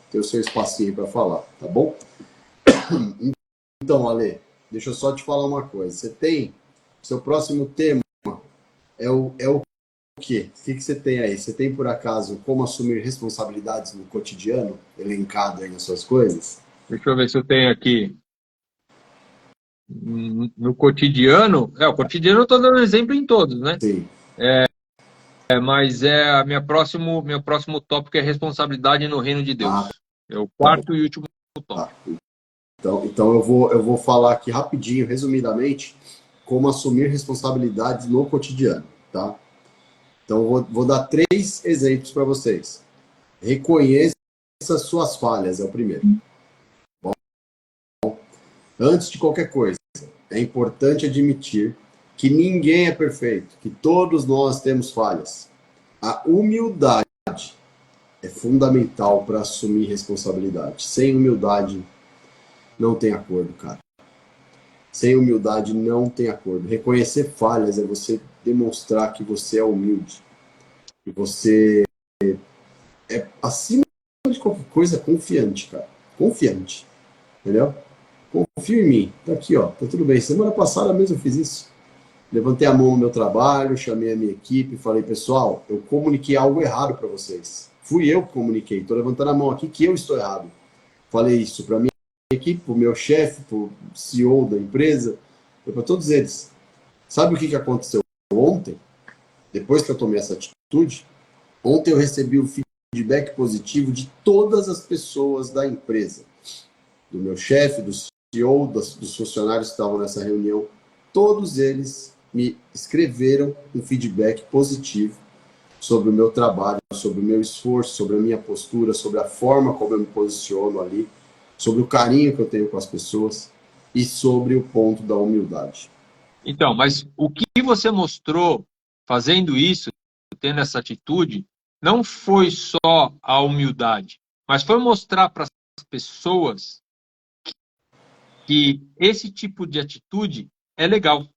ter o seu espacinho para falar, tá bom? Então, Ale, deixa eu só te falar uma coisa. Você tem, seu próximo tema é o quê? O que você tem aí? Você tem, por acaso, como assumir responsabilidades no cotidiano, elencado aí nas suas coisas?
Deixa eu ver se eu tenho aqui no cotidiano. O cotidiano eu estou dando exemplo em todos, né?
Sim.
Mas meu próximo tópico é responsabilidade no reino de
Ah,
Deus. É o
tá bom.
quarto e último
Tá.
tópico.
Então eu vou falar aqui rapidinho, resumidamente, como assumir responsabilidades no cotidiano, tá? Então vou dar 3 exemplos para vocês. Reconheça suas falhas, é o primeiro. Bom, antes de qualquer coisa, é importante admitir que ninguém é perfeito, que todos nós temos falhas. A humildade é fundamental para assumir responsabilidade. Sem humildade, não tem acordo, cara. Sem humildade, não tem acordo. Reconhecer falhas é você demonstrar que você é humilde, que você acima de qualquer coisa, confiante, cara. Confiante. Entendeu? Confia em mim. Tá aqui, ó. Tá tudo bem. Semana passada mesmo eu fiz isso. Levantei a mão no meu trabalho, chamei a minha equipe, falei, pessoal, eu comuniquei algo errado para vocês. Fui eu que comuniquei. Estou levantando a mão aqui que eu estou errado. Falei isso para minha equipe, para o meu chefe, para o CEO da empresa, para todos eles. Sabe o que aconteceu ontem? Depois que eu tomei essa atitude, ontem eu recebi o feedback positivo de todas as pessoas da empresa. Do meu chefe, do CEO, dos funcionários que estavam nessa reunião. Todos eles me escreveram um feedback positivo sobre o meu trabalho, sobre o meu esforço, sobre a minha postura, sobre a forma como eu me posiciono ali, sobre o carinho que eu tenho com as pessoas e sobre o ponto da humildade.
Então, mas o que você mostrou fazendo isso, tendo essa atitude, não foi só a humildade, mas foi mostrar para as pessoas que esse tipo de atitude é legal.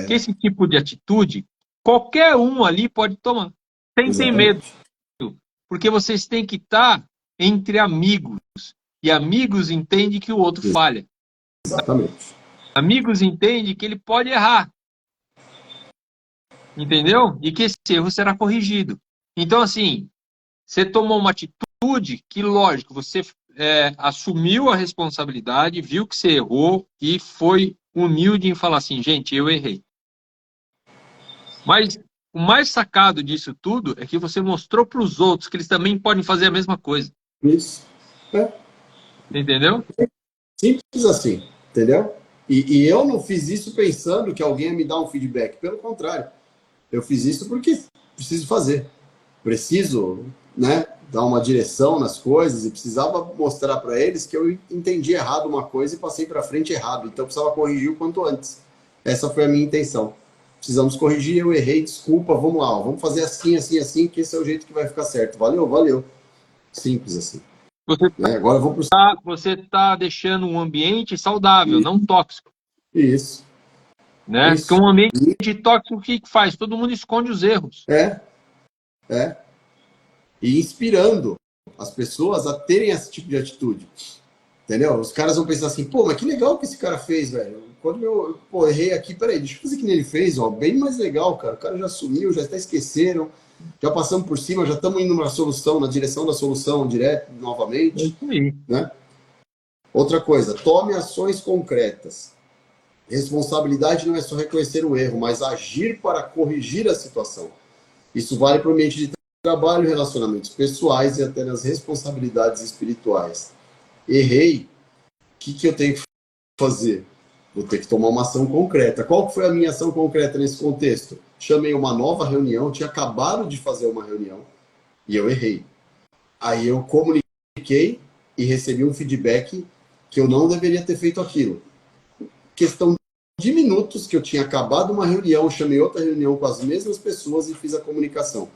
Que esse tipo de atitude, qualquer um ali pode tomar, sem ter medo.
Exatamente.
Porque vocês têm que estar entre amigos. E amigos entendem que o outro falha.
Exatamente.
Amigos entendem que ele pode errar. Entendeu? E que esse erro será corrigido. Então, assim, você tomou uma atitude que, lógico, você assumiu a responsabilidade, viu que você errou e foi humilde em falar assim, gente, eu errei. Mas o mais sacado disso tudo é que você mostrou para os outros que eles também podem fazer a mesma coisa.
Isso.
Entendeu?
Simples assim, entendeu? E eu não fiz isso pensando que alguém ia me dar um feedback. Pelo contrário, eu fiz isso porque preciso fazer. Preciso, né, dar uma direção nas coisas e precisava mostrar para eles que eu entendi errado uma coisa e passei para frente errado. Então eu precisava corrigir o quanto antes. Essa foi a minha intenção. Precisamos corrigir, eu errei, desculpa, vamos lá, ó, vamos fazer assim, assim, assim, que esse é o jeito que vai ficar certo. Valeu, valeu. Simples assim.
Você
Né? Agora eu vou pro...
você tá deixando um ambiente saudável, não tóxico.
Isso.
Né? Porque
Isso.
um ambiente tóxico, o que faz? Todo mundo esconde os erros.
É. E inspirando as pessoas a terem esse tipo de atitude. Entendeu? Os caras vão pensar assim, pô, mas que legal que esse cara fez, velho. Quando eu errei aqui, peraí, deixa eu fazer que nem ele fez, ó, bem mais legal, cara. O cara já sumiu, já até esqueceram, já passamos por cima, já estamos indo na solução, na direção da solução direto, novamente. Né? Outra coisa, tome ações concretas. Responsabilidade não é só reconhecer o erro, mas agir para corrigir a situação. Isso vale para o ambiente de trabalho, relacionamentos pessoais e até nas responsabilidades espirituais. Errei, o que eu tenho que fazer? Vou ter que tomar uma ação concreta. Qual foi a minha ação concreta nesse contexto? Chamei uma nova reunião, tinha acabado de fazer uma reunião e eu errei. Aí eu comuniquei e recebi um feedback que eu não deveria ter feito aquilo. Questão de minutos que eu tinha acabado uma reunião, chamei outra reunião com as mesmas pessoas e fiz a comunicação.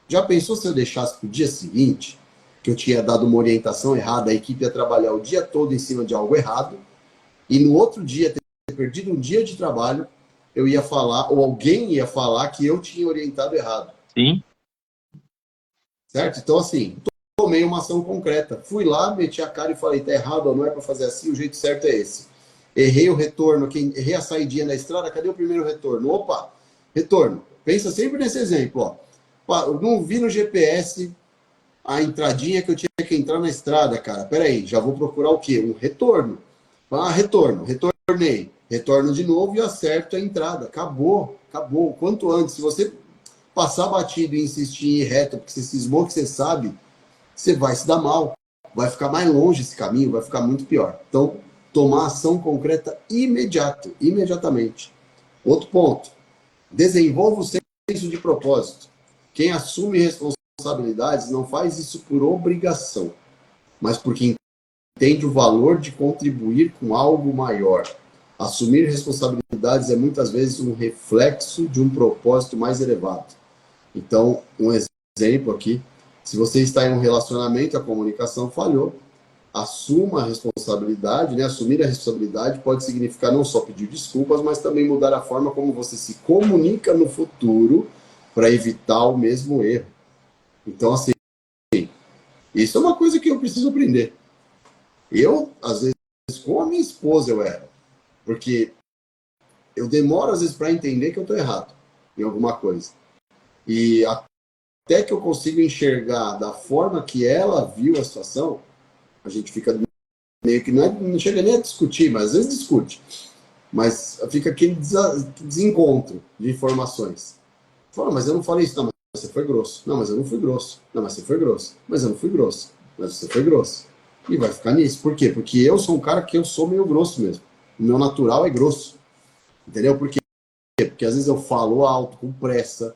Já pensou se eu deixasse para o dia seguinte, que eu tinha dado uma orientação errada, a equipe ia trabalhar o dia todo em cima de algo errado, e no outro dia ter perdido um dia de trabalho, eu ia falar, ou alguém ia falar que eu tinha orientado errado.
Sim.
Certo? Então, assim, tomei uma ação concreta. Fui lá, meti a cara e falei, tá errado ou não é para fazer assim, o jeito certo é esse. Errei o retorno, errei a saidinha da estrada, cadê o primeiro retorno? Opa, retorno. Pensa sempre nesse exemplo, ó. Eu não vi no GPS a entradinha que eu tinha que entrar na estrada, cara. Peraí, já vou procurar o quê? Um retorno. Retorno. Retornei. Retorno de novo e acerto a entrada. Acabou. Acabou. Quanto antes. Se você passar batido e insistir em ir reto, porque você cismou que você sabe, você vai se dar mal. Vai ficar mais longe esse caminho, vai ficar muito pior. Então, tomar ação concreta imediatamente. Outro ponto. Desenvolva o senso de propósito. Quem assume responsabilidades não faz isso por obrigação, mas porque entende o valor de contribuir com algo maior. Assumir responsabilidades é muitas vezes um reflexo de um propósito mais elevado. Então, um exemplo aqui, se você está em um relacionamento, a comunicação falhou, assuma a responsabilidade, né? Assumir a responsabilidade pode significar não só pedir desculpas, mas também mudar a forma como você se comunica no futuro para evitar o mesmo erro. Então, assim, Isso é uma coisa que eu preciso aprender. Eu, às vezes, com a minha esposa eu erro. Porque eu demoro, às vezes, para entender que eu estou errado em alguma coisa. E até que eu consigo enxergar da forma que ela viu a situação, a gente fica meio que não chega nem a discutir, mas às vezes discute. Mas fica aquele desencontro de informações. Fala, mas eu não falei isso. Não, mas você foi grosso. Não, mas eu não fui grosso. Não, mas você foi grosso. Mas eu não fui grosso. Mas você foi grosso. E vai ficar nisso. Por quê? Porque eu sou um cara que eu sou meio grosso mesmo. O meu natural é grosso. Entendeu? Por quê? Porque às vezes eu falo alto, com pressa.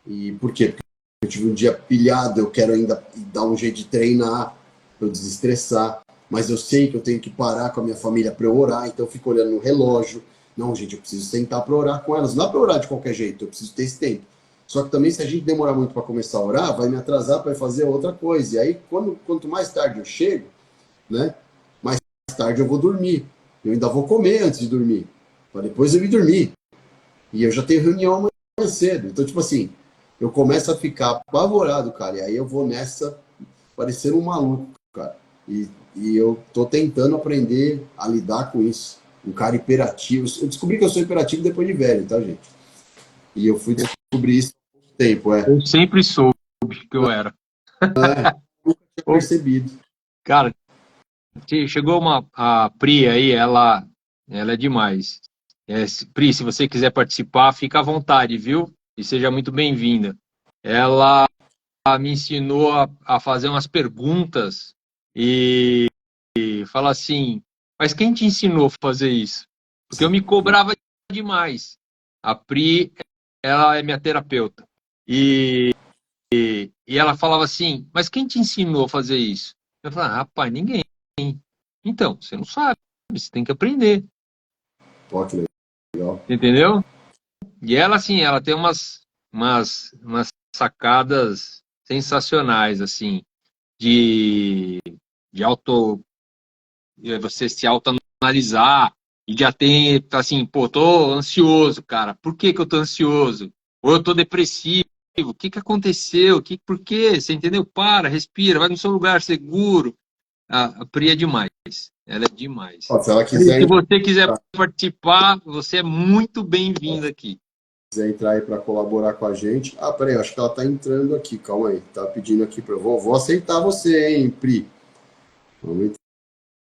E por quê? Porque eu tive um dia pilhado, eu quero ainda dar um jeito de treinar, para eu desestressar. Mas eu sei que eu tenho que parar com a minha família para eu orar, então eu fico olhando no relógio. Não, gente, eu preciso sentar para orar com elas. Não dá para orar de qualquer jeito, eu preciso ter esse tempo. Só que também, se a gente demorar muito para começar a orar, vai me atrasar para fazer outra coisa. E aí, quanto mais tarde eu chego, né, mais tarde eu vou dormir. Eu ainda vou comer antes de dormir, para depois eu ir dormir. E eu já tenho reunião amanhã cedo. Então, tipo assim, eu começo a ficar apavorado, cara. E aí eu vou nessa, parecendo um maluco, cara. E eu tô tentando aprender a lidar com isso. Um cara hiperativo. Eu descobri que eu sou hiperativo depois de velho, tá, gente? E eu fui descobrir isso há pouco tempo,
Eu sempre soube que eu era.
Nunca tinha
Ô,
percebido.
cara, chegou a Pri aí, ela é demais. Pri, se você quiser participar, fica à vontade, viu? E seja muito bem-vinda. Ela me ensinou a fazer umas perguntas e fala assim, mas quem te ensinou a fazer isso? Porque eu me cobrava demais. A Pri, ela é minha terapeuta. E, e ela falava assim, mas quem te ensinou a fazer isso? Eu falava, rapaz, ninguém. Então, você não sabe, você tem que aprender,
Ó, que legal.
entendeu? E ela, assim, ela tem umas sacadas sensacionais, assim, de, de você se autoanalisar e já tem, assim, pô, tô ansioso, cara, por que que eu tô ansioso? Ou eu tô depressivo, o que que aconteceu? Por quê? Você entendeu? Para, respira, vai no seu lugar seguro. A Pri é demais, ela é demais.
Ó, se ela
Pri,
quiser
se você quiser participar, você é muito bem-vindo aqui.
entrar aí para colaborar com a gente. Ah, peraí, acho que ela tá entrando aqui. Calma aí. Tá pedindo aqui para eu. Vou aceitar você, hein, Pri. Vamos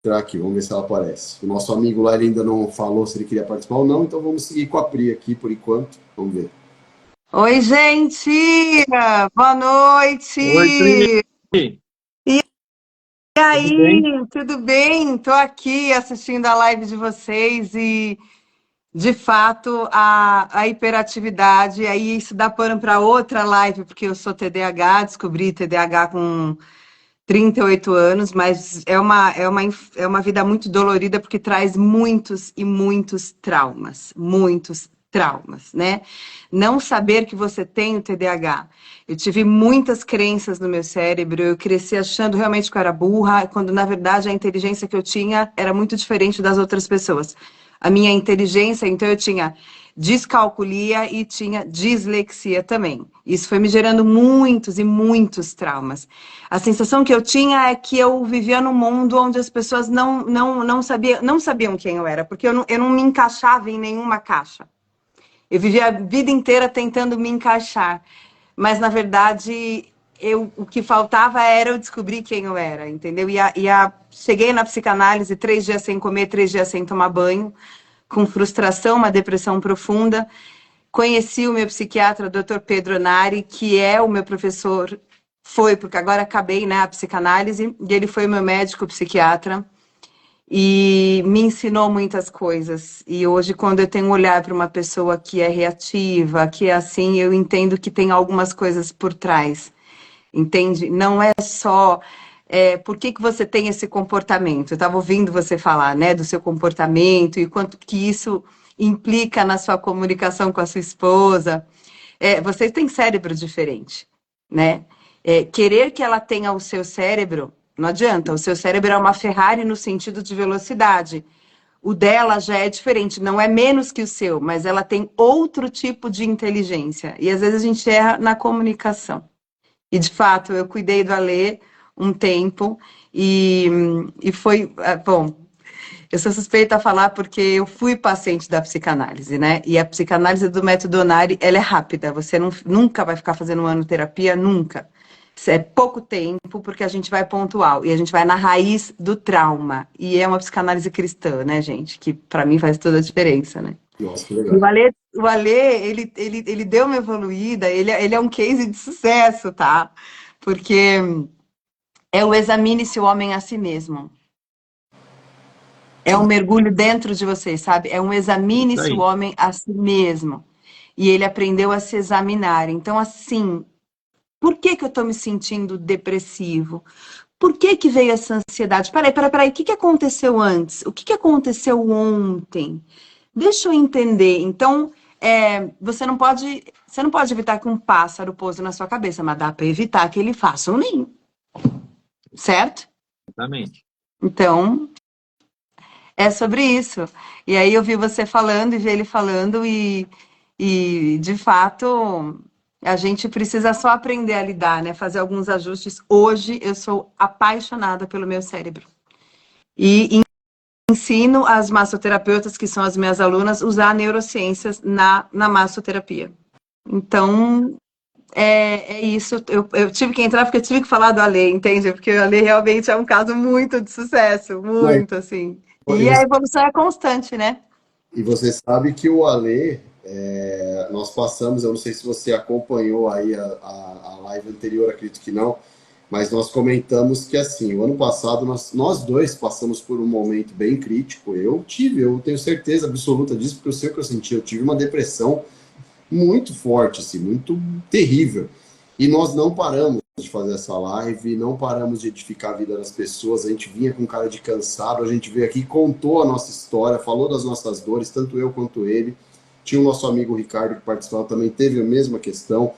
entrar aqui, vamos ver se ela aparece. O nosso amigo lá ele ainda não falou se ele queria participar ou não, então vamos seguir com a Pri aqui por enquanto. Vamos ver.
Oi, gente! Boa
Oi, Pri,
noite! E
tudo
aí,
bem?
tudo bem? Estou aqui assistindo a live de vocês e, de fato, a hiperatividade, aí isso dá pano para outra live, porque eu sou TDAH, descobri TDAH com 38 anos, mas é uma vida muito dolorida porque traz muitos e muitos traumas, né? Não saber que você tem o TDAH. Eu tive muitas crenças no meu cérebro, eu cresci achando realmente que eu era burra, quando na verdade a inteligência que eu tinha era muito diferente das outras pessoas. A minha inteligência, então eu tinha descalculia e tinha dislexia também. Isso foi me gerando muitos e muitos traumas. A sensação que eu tinha é que eu vivia num mundo onde as pessoas não sabiam quem eu era, porque eu não me encaixava em nenhuma caixa. Eu vivia a vida inteira tentando me encaixar, mas na verdade o que faltava era eu descobrir quem eu era, entendeu? Cheguei na psicanálise 3 dias sem comer, 3 dias sem tomar banho, com frustração, uma depressão profunda. Conheci o meu psiquiatra, Dr. Pedro Nari, que é o meu professor, foi, porque agora acabei, né, a psicanálise, e ele foi o meu médico psiquiatra, e me ensinou muitas coisas. E hoje, quando eu tenho um olhar para uma pessoa que é reativa, que é assim, eu entendo que tem algumas coisas por trás, entende? Não é só por que você tem esse comportamento. Eu estava ouvindo você falar, né, do seu comportamento e quanto que isso implica na sua comunicação com a sua esposa. Vocês têm cérebro diferente, né? Querer que ela tenha o seu cérebro, não adianta. O seu cérebro é uma Ferrari no sentido de velocidade. O dela já é diferente, não é menos que o seu, mas ela tem outro tipo de inteligência. E às vezes a gente erra na comunicação. E, de fato, eu cuidei do Alê um tempo e foi, bom, eu sou suspeita a falar porque eu fui paciente da psicanálise, né? E a psicanálise do método Onari, ela é rápida, você nunca vai ficar fazendo manoterapia, nunca. Isso é pouco tempo, porque a gente vai pontual e a gente vai na raiz do trauma. E é uma psicanálise cristã, né, gente? Que para mim faz toda a diferença, né?
Nossa, que
E
legal.
O Alê ele deu uma evoluída, ele é um case de sucesso, tá? Porque é o examine-se o homem a si mesmo. É um mergulho dentro de você, sabe? É um
Isso
examine-se o
aí.
homem a si mesmo. E ele aprendeu a se examinar. Então, assim, por que que eu tô me sentindo depressivo? Por que que veio essa ansiedade? Peraí, o que que aconteceu antes? O que que aconteceu ontem? Deixa eu entender. Então, você não pode evitar que um pássaro pouse na sua cabeça, mas dá para evitar que ele faça um ninho, certo?
Exatamente.
Então, é sobre isso. E aí eu vi você falando e vi ele falando e de fato a gente precisa só aprender a lidar, né? Fazer alguns ajustes. Hoje eu sou apaixonada pelo meu cérebro. E ensino as massoterapeutas, que são as minhas alunas, usar neurociências na massoterapia. Então, é isso. Eu tive que entrar porque eu tive que falar do Ale, entende? Porque o Ale realmente é um caso muito de sucesso,
Não,
muito, assim.
e
E a
você,
evolução é constante, né?
e você sabe que o Ale, nós passamos, eu não sei se você acompanhou aí a live anterior, acredito que não, mas nós comentamos que assim, o ano passado nós dois passamos por um momento bem crítico. Eu tenho certeza absoluta disso, porque eu sei o que eu senti. Eu tive uma depressão muito forte, assim, muito terrível. E nós não paramos de fazer essa live, não paramos de edificar a vida das pessoas. A gente vinha com cara de cansado, a gente veio aqui, contou a nossa história, falou das nossas dores, tanto eu quanto ele. Tinha o nosso amigo Ricardo que participava também, teve a mesma questão.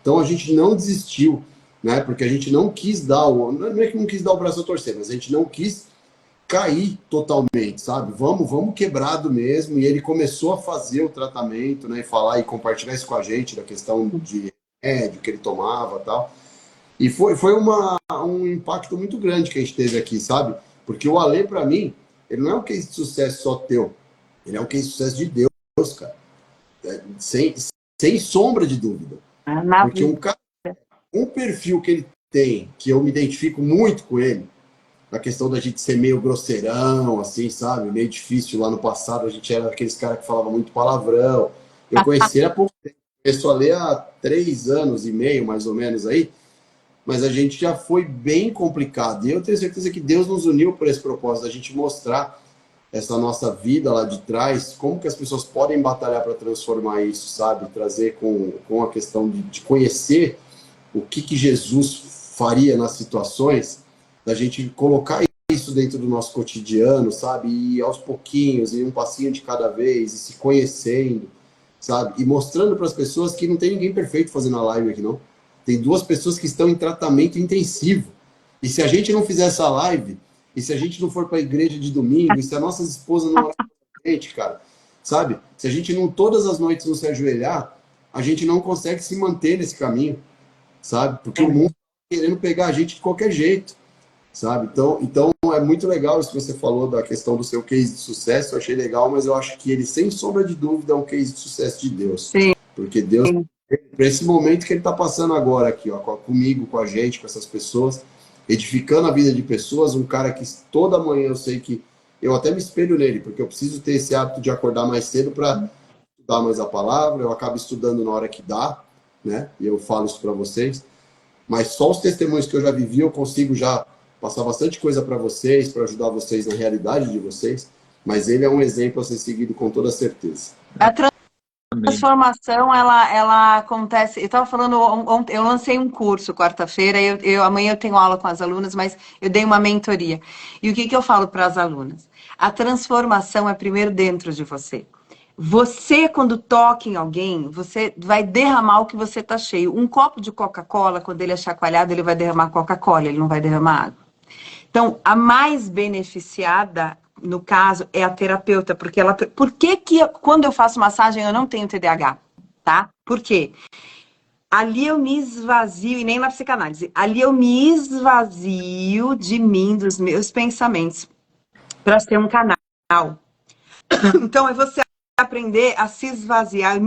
Então a gente não desistiu, né? Porque a gente não quis dar não é que não quis dar o braço a torcer, mas a gente não quis cair totalmente, sabe? Vamos quebrado mesmo. E ele começou a fazer o tratamento, né? E falar e compartilhar isso com a gente, da questão de remédio que ele tomava e tal. E foi um impacto muito grande que a gente teve aqui, sabe? Porque o Ale, para mim, ele não é um case de sucesso só teu. Ele é um case de sucesso de Deus, cara. Sem sombra de dúvida.
Na
Porque
vida.
um perfil que ele tem, que eu me identifico muito com ele, a questão da gente ser meio grosseirão, assim, sabe? Meio difícil lá no passado, a gente era aqueles caras que falavam muito palavrão. Eu conheci ele há pouco tempo, começou a ler há 3 anos e meio, mais ou menos, aí, mas a gente já foi bem complicado. E eu tenho certeza que Deus nos uniu por esse propósito, a gente mostrar essa nossa vida lá de trás, como que as pessoas podem batalhar para transformar isso, sabe? Trazer com a questão de conhecer o que Jesus faria nas situações, da gente colocar isso dentro do nosso cotidiano, sabe? E aos pouquinhos, e um passinho de cada vez, e se conhecendo, sabe? E mostrando para as pessoas que não tem ninguém perfeito fazendo a live aqui, não. Tem 2 pessoas que estão em tratamento intensivo. E se a gente não fizer essa live, e se a gente não for para a igreja de domingo, e se a nossa esposa não orar com a gente, cara, sabe? Se a gente não todas as noites não se ajoelhar, a gente não consegue se manter nesse caminho, sabe? Porque o mundo tá querendo pegar a gente de qualquer jeito, sabe? Então é muito legal isso que você falou da questão do seu case de sucesso, eu achei legal, mas eu acho que ele, sem sombra de dúvida, é um case de sucesso de Deus.
Sim.
Porque Deus, para esse momento que ele está passando agora aqui, ó, comigo, com a gente, com essas pessoas, edificando a vida de pessoas, um cara que toda manhã eu sei que eu até me espelho nele, porque eu preciso ter esse hábito de acordar mais cedo para estudar mais a palavra, eu acabo estudando na hora que dá, né? E eu falo isso para vocês, mas só os testemunhos que eu já vivi eu consigo já passar bastante coisa para vocês, para ajudar vocês na realidade de vocês, mas ele é um exemplo a ser seguido com toda certeza.
A transformação, ela acontece. Eu estava falando ontem, eu lancei um curso quarta-feira, amanhã eu tenho aula com as alunas, mas eu dei uma mentoria. E o que que eu falo para as alunas? A transformação é primeiro dentro de você. Você, quando toca em alguém, você vai derramar o que você está cheio. Um copo de Coca-Cola, quando ele é chacoalhado, ele vai derramar Coca-Cola, ele não vai derramar água. Então, a mais beneficiada, no caso, é a terapeuta, porque ela... Por que quando eu faço massagem eu não tenho TDAH, tá? Por quê? ali eu me esvazio, e nem na psicanálise, ali eu me esvazio de mim, dos meus pensamentos, para ser um canal. Então, é você aprender a se esvaziar. Eu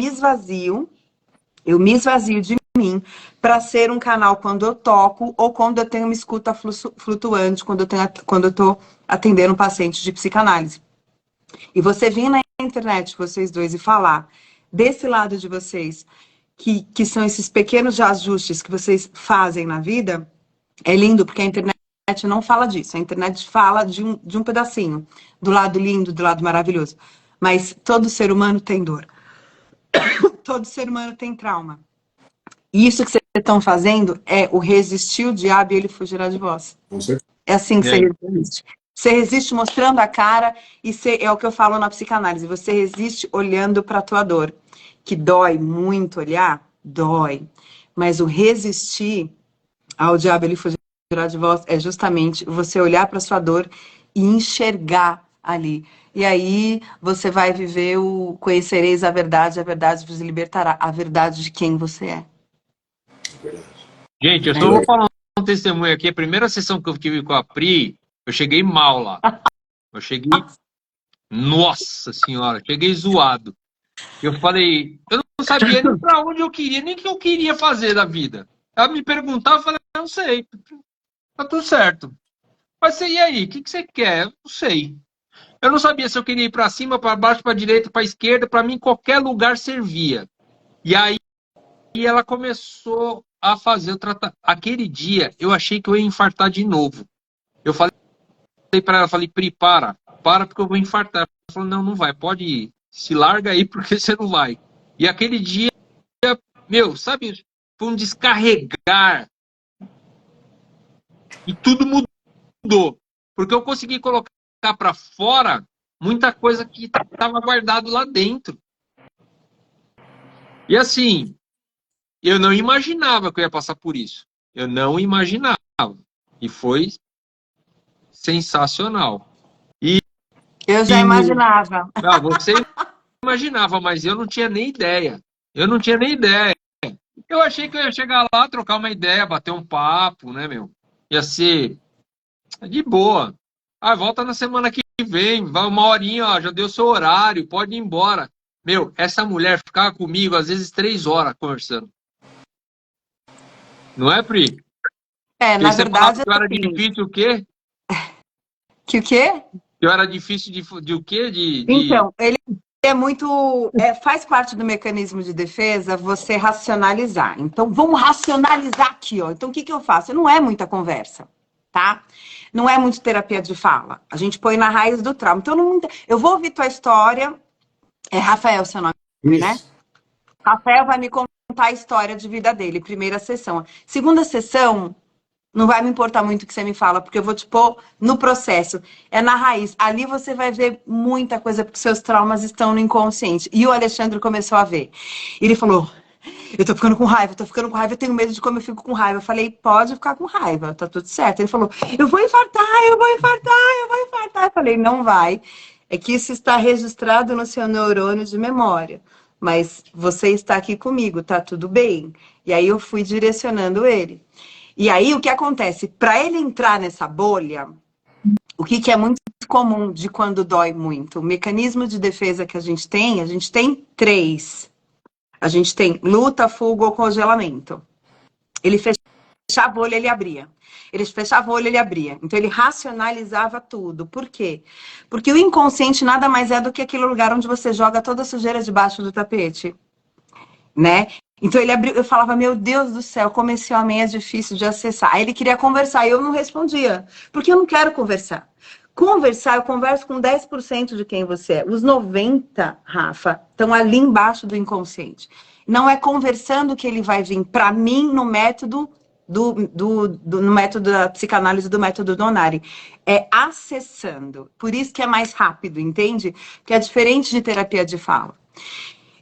me esvazio de mim para ser um canal quando eu toco ou quando eu tenho uma escuta flutuante, quando eu estou atendendo um paciente de psicanálise. E você vir na internet, vocês dois, e falar desse lado de vocês, que são esses pequenos ajustes que vocês fazem na vida, é lindo, porque a internet não fala disso. A internet fala de um pedacinho, do lado lindo, do lado maravilhoso. Mas todo ser humano tem dor. Todo ser humano tem trauma. E isso que vocês estão fazendo é o resistir o diabo e ele fugirá de vós.
Com certeza.
É assim que você resiste. Você resiste mostrando a cara e é o que eu falo na psicanálise. Você resiste olhando para a tua dor. Que dói muito olhar? Dói. Mas o resistir ao diabo ele fugirá de vós é justamente você olhar para a sua dor e enxergar ali. E aí você vai viver o conhecereis a verdade vos libertará. A verdade de quem você é.
Gente, eu só vou falar um testemunho aqui. A primeira sessão que eu tive com a Pri, eu cheguei mal lá. Eu cheguei... Nossa Senhora, cheguei zoado. Eu falei... Eu não sabia nem pra onde eu queria, nem o que eu queria fazer da vida. Ela me perguntava, eu falei, não sei. Tá tudo certo. Mas e aí, o que você quer? Eu não sei. Eu não sabia se eu queria ir pra cima, pra baixo, pra direita, pra esquerda. Pra mim, qualquer lugar servia. E aí, ela começou a fazer o tratamento. Aquele dia, eu achei que eu ia infartar de novo. Eu falei pra ela, falei, Pri, para porque eu vou infartar. Ela falou, não, não vai, pode ir. Se larga aí porque você não vai. E aquele dia, meu, sabe, foi um descarregar. E tudo mudou. Porque eu consegui colocar pra fora muita coisa que estava guardado lá dentro. E assim, eu não imaginava que eu ia passar por isso. Eu não imaginava. E foi sensacional.
Eu já imaginava.
Você imaginava, mas eu não tinha nem ideia. Eu não tinha nem ideia. Eu achei que eu ia chegar lá, trocar uma ideia, bater um papo, né, meu? Ia ser de boa. Ah, volta na semana que vem, vai uma horinha, ó, já deu seu horário, pode ir embora. Meu, essa mulher ficava comigo, às vezes 3 horas conversando. Não é, Pri?
É, na verdade,
que eu era difícil o quê?
Que o quê?
Que eu era difícil de o quê?
Então, ele é muito... faz parte do mecanismo de defesa você racionalizar. Então, vamos racionalizar aqui, ó. Então, o que eu faço? Não é muita conversa, tá? Não é muito terapia de fala. A gente põe na raiz do trauma. Então, eu vou ouvir tua história. É Rafael seu nome, né? Rafael vai me contar a história de vida dele, primeira sessão. Segunda sessão... Não vai me importar muito o que você me fala, porque eu vou te pôr no processo. É na raiz. Ali você vai ver muita coisa, porque seus traumas estão no inconsciente. E o Alexandre começou a ver. Ele falou, eu tô ficando com raiva, eu tenho medo de como eu fico com raiva. Eu falei, pode ficar com raiva, tá tudo certo. Ele falou, eu vou infartar. Eu falei, não vai. É que isso está registrado no seu neurônio de memória. Mas você está aqui comigo, tá tudo bem. E aí eu fui direcionando ele. E aí, o que acontece? Para ele entrar nessa bolha, o que é muito comum de quando dói muito? O mecanismo de defesa que a gente tem 3. A gente tem luta, fuga ou congelamento. Ele fechava o olho, ele abria. Ele fechava o olho, ele abria. Então, ele racionalizava tudo. Por quê? Porque o inconsciente nada mais é do que aquele lugar onde você joga toda a sujeira debaixo do tapete. Né? Então ele abriu, eu falava, meu Deus do céu, como esse homem é difícil de acessar. Aí ele queria conversar e eu não respondia, porque eu não quero conversar. Conversar, eu converso com 10% de quem você é. Os 90%, Rafa, estão ali embaixo do inconsciente. Não é conversando que ele vai vir para mim no método no método da psicanálise, do método Donari. É acessando. Por isso que é mais rápido, entende? Que é diferente de terapia de fala.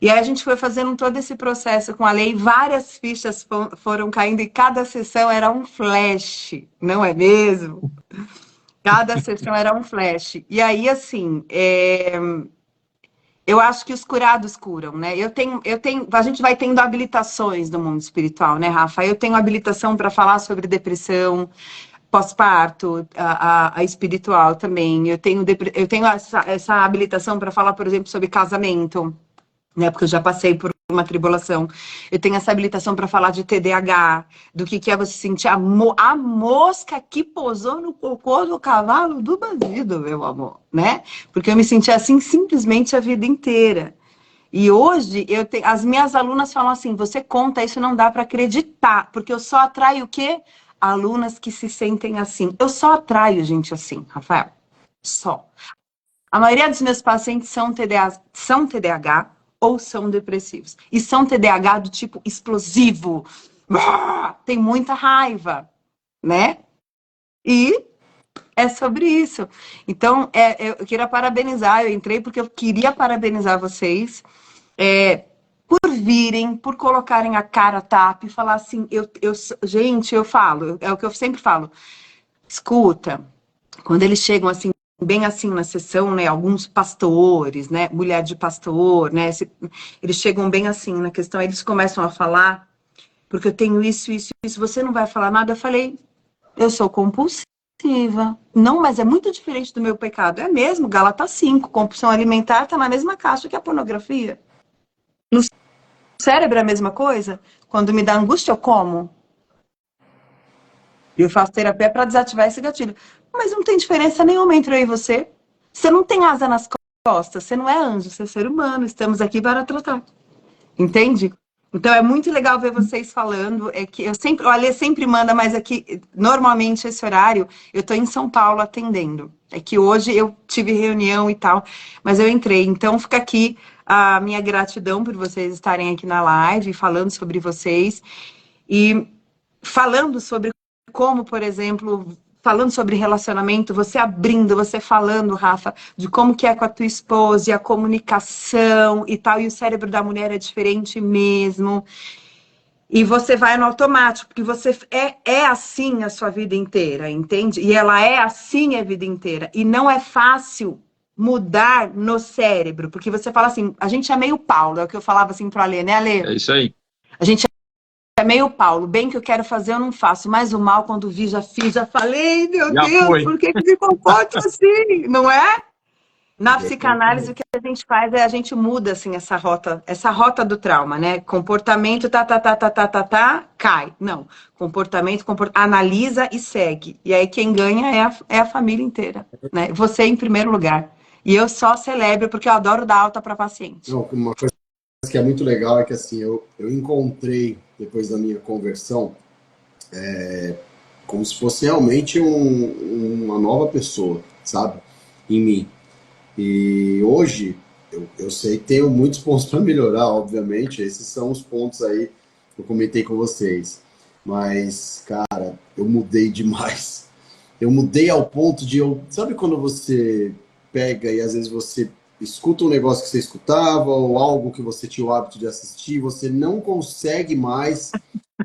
E aí a gente foi fazendo todo esse processo com a lei, várias fichas foram caindo e cada sessão era um flash, não é mesmo? Cada sessão era um flash. E aí, assim, Eu acho que os curados curam, né? A gente vai tendo habilitações no mundo espiritual, né, Rafa? Eu tenho habilitação para falar sobre depressão, pós-parto, a espiritual também. Eu tenho essa habilitação para falar, por exemplo, sobre casamento, né? Porque eu já passei por uma tribulação. Eu tenho essa habilitação para falar de TDAH, do que é você sentir a mosca que pousou no cocô do cavalo do bandido, meu amor, né? Porque eu me senti assim simplesmente a vida inteira. E hoje as minhas alunas falam assim: você conta isso, não dá para acreditar, porque eu só atraio o quê? Alunas que se sentem assim. Eu só atraio gente assim, Rafael. Só. A maioria dos meus pacientes são TDAH ou são depressivos. E são TDAH do tipo explosivo. Tem muita raiva, né? E é sobre isso. Então, eu queria parabenizar, eu entrei porque eu queria parabenizar vocês por virem, por colocarem a cara a tapa e falar assim, gente, eu falo, é o que eu sempre falo, escuta, quando eles chegam assim, bem assim na sessão, né, alguns pastores, né, mulher de pastor, né, eles chegam bem assim na questão, aí eles começam a falar, porque eu tenho isso, você não vai falar nada, eu falei, eu sou compulsiva. Não, mas é muito diferente do meu pecado. É mesmo, Gálatas 5, compulsão alimentar está na mesma caixa que a pornografia. No cérebro é a mesma coisa? Quando me dá angústia, eu como. E eu faço terapia para desativar esse gatilho. Mas não tem diferença nenhuma entre eu e você. Você não tem asa nas costas, você não é anjo, você é ser humano. Estamos aqui para tratar. Entende? Então é muito legal ver vocês falando. É que o Alê sempre manda, mas aqui, normalmente, esse horário, eu estou em São Paulo atendendo. É que hoje eu tive reunião e tal, mas eu entrei. Então fica aqui a minha gratidão por vocês estarem aqui na live, falando sobre vocês. E falando sobre como, por exemplo, falando sobre relacionamento, você abrindo, você falando, Rafa, de como que é com a tua esposa e a comunicação e tal, e o cérebro da mulher é diferente mesmo. E você vai no automático, porque você é assim a sua vida inteira, entende? E ela é assim a vida inteira. E não é fácil mudar no cérebro, porque você fala assim, a gente é meio Paulo, é o que eu falava assim pro Alê, né, Alê?
É isso aí.
A gente é meio Paulo, bem que eu quero fazer eu não faço, mas o mal quando vi já fiz, já falei, meu
Já
Deus,
foi.
por que me comporto assim, não é? Na psicanálise o que a gente faz é a gente muda assim essa rota do trauma, né? Comportamento cai. Não, analisa e segue. E aí quem ganha é a família inteira, né? Você em primeiro lugar. E eu só celebro porque eu adoro dar alta para paciente.
Não, uma coisa que é muito legal é que assim, eu encontrei, depois da minha conversão, como se fosse realmente uma nova pessoa, sabe? Em mim. E hoje, eu sei que tenho muitos pontos para melhorar, obviamente. Esses são os pontos aí que eu comentei com vocês. Mas, cara, eu mudei demais. Eu mudei ao ponto de sabe quando você pega e às vezes você escuta um negócio que você escutava ou algo que você tinha o hábito de assistir, você não consegue mais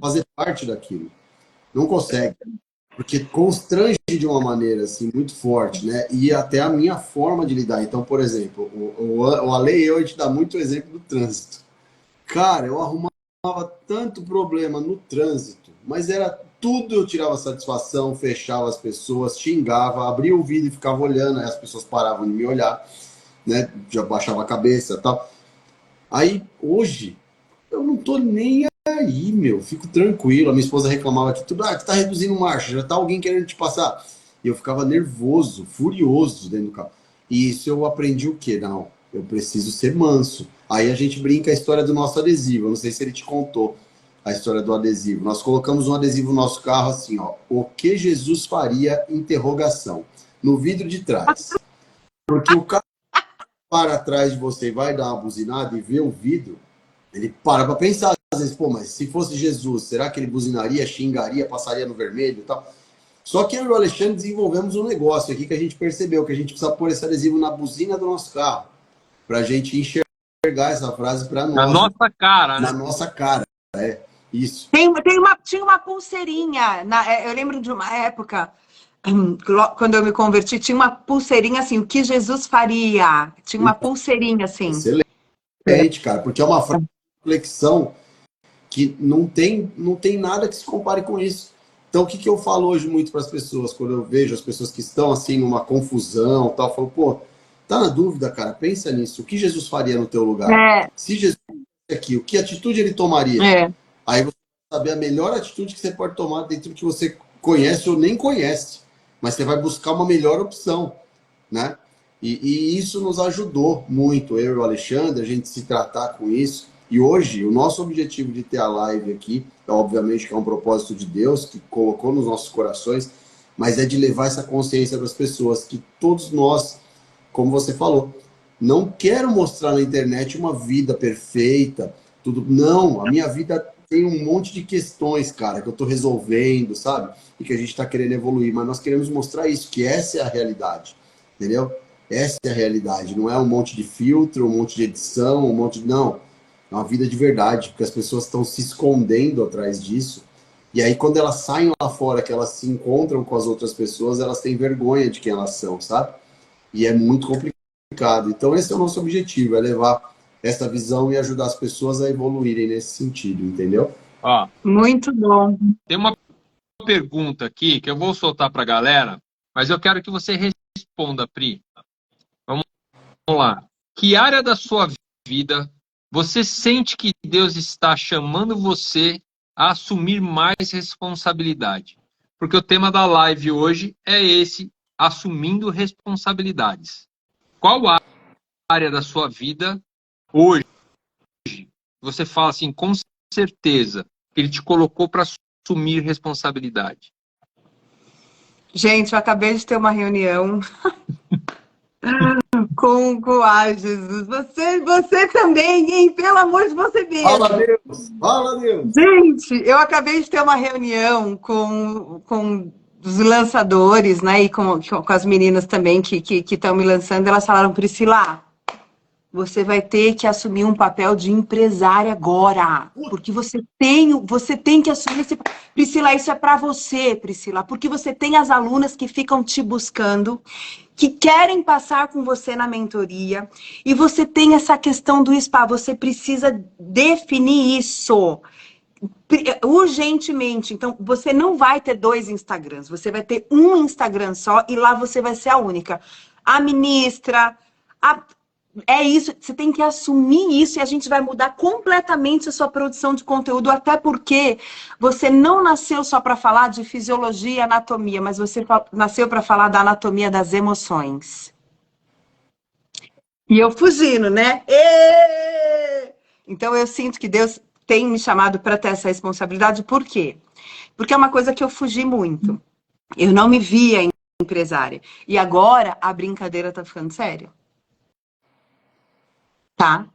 fazer parte daquilo. Não consegue. Porque constrange de uma maneira assim muito forte, né? E até a minha forma de lidar. Então, por exemplo, o Ale e eu, a gente dá muito exemplo do trânsito. Cara, eu arrumava tanto problema no trânsito, mas era tudo, eu tirava satisfação, fechava as pessoas, xingava, abria o vidro e ficava olhando, aí as pessoas paravam de me olhar, né? Já baixava a cabeça e tal. Aí, hoje, eu não tô nem aí, meu. Fico tranquilo. A minha esposa reclamava que tudo, que tá reduzindo marcha, já tá alguém querendo te passar. E eu ficava nervoso, furioso dentro do carro. E isso eu aprendi o quê? Não, eu preciso ser manso. Aí a gente brinca a história do nosso adesivo. Eu não sei se ele te contou a história do adesivo. Nós colocamos um adesivo no nosso carro assim, ó. O que Jesus faria? Interrogação. No vidro de trás. Porque o carro para atrás de você e vai dar uma buzinada e vê o vidro, ele para pensar, às vezes, pô, mas se fosse Jesus, será que ele buzinaria, xingaria, passaria no vermelho e tal? Só que eu e o Alexandre desenvolvemos um negócio aqui que a gente percebeu, que a gente precisa pôr esse adesivo na buzina do nosso carro, pra gente enxergar essa frase pra
Na
nós.
nossa cara,
Na
né?
nossa cara, isso.
Tinha uma pulseirinha, eu lembro de uma época, Quando eu me converti, tinha uma pulseirinha assim, o que Jesus faria? Tinha uma pulseirinha assim.
Excelente, cara, porque é uma reflexão que não tem nada que se compare com isso. Então, o que, que eu falo hoje muito para as pessoas, quando eu vejo as pessoas que estão assim numa confusão, tal, eu falo, pô, tá na dúvida, cara, pensa nisso. O que Jesus faria no teu lugar?
É,
Se Jesus estivesse aqui, o que atitude ele tomaria?
é.
Aí você vai saber a melhor atitude que você pode tomar dentro do que você conhece ou nem conhece, mas você vai buscar uma melhor opção, né? E isso nos ajudou muito, eu e o Alexandre, a gente se tratar com isso. E hoje, o nosso objetivo de ter a live aqui, obviamente que é um propósito de Deus, que colocou nos nossos corações, mas é de levar essa consciência para as pessoas, que todos nós, como você falou, não quero mostrar na internet uma vida perfeita, tudo. Não, a minha vida tem um monte de questões, cara, que eu estou resolvendo, sabe? E que a gente está querendo evoluir, mas nós queremos mostrar isso, que essa é a realidade, entendeu? Essa é a realidade, não é um monte de filtro, um monte de edição, um monte de... Não, é uma vida de verdade, porque as pessoas estão se escondendo atrás disso. E aí, quando elas saem lá fora, que elas se encontram com as outras pessoas, elas têm vergonha de quem elas são, sabe? E é muito complicado. Então, esse é o nosso objetivo, é levar essa visão e ajudar as pessoas a evoluírem nesse sentido, entendeu?
Ó,
Muito bom.
tem uma pergunta aqui que eu vou soltar para a galera, mas eu quero que você responda, Pri. Vamos lá. Que área da sua vida você sente que Deus está chamando você a assumir mais responsabilidade? Porque o tema da live hoje é esse, assumindo responsabilidades. Qual área da sua vida hoje você fala assim, com certeza, que ele te colocou para assumir responsabilidade?
Gente, eu acabei de ter uma reunião ai, Jesus, você também, hein? Pelo amor de você
Fala
mesmo.
Deus! Fala Deus!
Gente, eu acabei de ter uma reunião com os lançadores, né? E com as meninas também que estão me lançando. Elas falaram, Priscila, você vai ter que assumir um papel de empresária agora. Porque você tem que assumir esse... Priscila, isso é para você, Priscila. Porque você tem as alunas que ficam te buscando, que querem passar com você na mentoria. E você tem essa questão do spa. Você precisa definir isso urgentemente. Então, você não vai ter 2 Instagrams. Você vai ter um Instagram só e lá você vai ser a única. A ministra... É isso, você tem que assumir isso e a gente vai mudar completamente a sua produção de conteúdo, até porque você não nasceu só para falar de fisiologia e anatomia, mas você nasceu para falar da anatomia das emoções. E eu fugindo, né? Então eu sinto que Deus tem me chamado para ter essa responsabilidade, por quê? Porque é uma coisa que eu fugi muito. Eu não me via empresária. E agora a brincadeira tá ficando séria. Tá?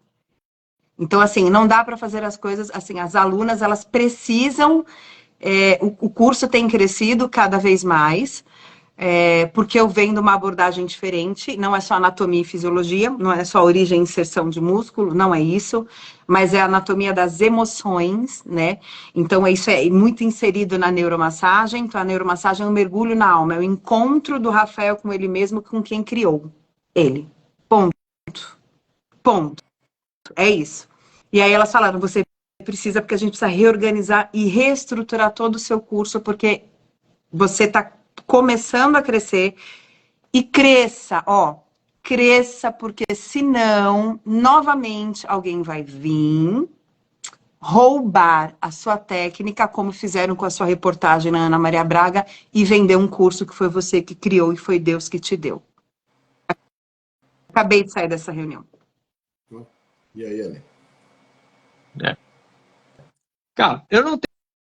Então, assim, não dá para fazer as coisas assim. As alunas, elas precisam. O curso tem crescido cada vez mais, porque eu venho de uma abordagem diferente. Não é só anatomia e fisiologia, não é só origem e inserção de músculo, não é isso, mas é a anatomia das emoções, né? Então, isso é muito inserido na neuromassagem. Então, a neuromassagem é um mergulho na alma, é o encontro do Rafael com ele mesmo, com quem criou ele. Ponto. Ponto. É isso. E aí elas falaram, você precisa, porque a gente precisa reorganizar e reestruturar todo o seu curso, porque você está começando a crescer e cresça, cresça, porque senão, novamente, alguém vai vir roubar a sua técnica, como fizeram com a sua reportagem na Ana Maria Braga, e vender um curso que foi você que criou e foi Deus que te deu. Acabei de sair dessa reunião.
E aí, Ale?
Cara, eu não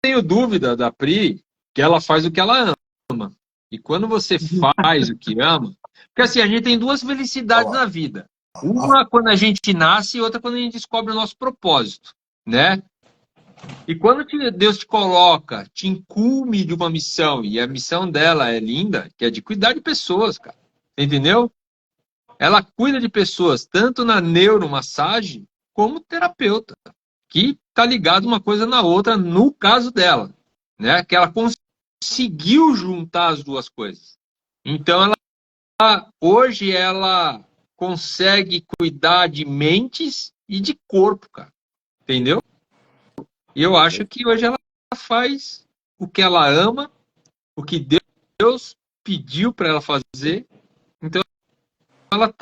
tenho dúvida da Pri que ela faz o que ela ama. E quando você faz o que ama... Porque assim, a gente tem 2 felicidades na vida. Uma quando a gente nasce e outra quando a gente descobre o nosso propósito, né? E quando Deus te coloca, te incumbe de uma missão, e a missão dela é linda, que é de cuidar de pessoas, cara. Entendeu? Ela cuida de pessoas, tanto na neuromassagem, como terapeuta, que está ligado uma coisa na outra, no caso dela, né? Que ela conseguiu juntar as duas coisas. Então, hoje ela consegue cuidar de mentes e de corpo, cara. Entendeu? E eu acho que hoje ela faz o que ela ama, o que Deus pediu para ela fazer. Então, ela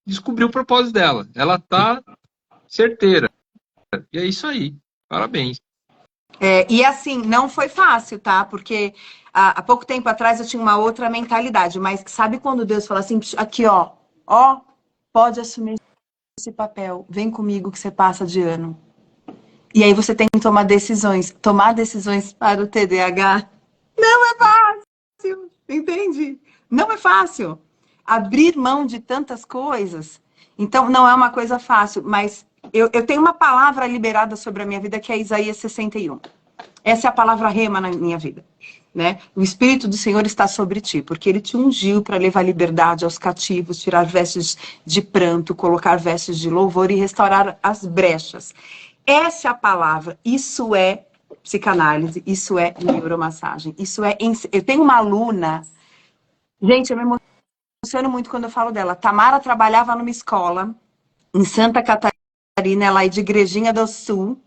descobriu o propósito dela. Ela tá certeira. E é isso aí. Parabéns.
E assim, não foi fácil, tá? Porque há pouco tempo atrás eu tinha uma outra mentalidade, mas sabe quando Deus fala assim, aqui ó, pode assumir esse papel, vem comigo que você passa de ano. E aí você tem que tomar decisões. Tomar decisões para o TDAH não é fácil, entende? Não é fácil. Abrir mão de tantas coisas. Então, não é uma coisa fácil, mas eu tenho uma palavra liberada sobre a minha vida que é Isaías 61. Essa é a palavra rema na minha vida. Né? O Espírito do Senhor está sobre ti, porque Ele te ungiu para levar liberdade aos cativos, tirar vestes de pranto, colocar vestes de louvor e restaurar as brechas. Essa é a palavra. Isso é psicanálise, isso é neuromassagem, isso é... Eu tenho uma aluna... Gente, eu me emociono muito quando eu falo dela. Tamara trabalhava numa escola em Santa Catarina, lá de Igrejinha do Sul.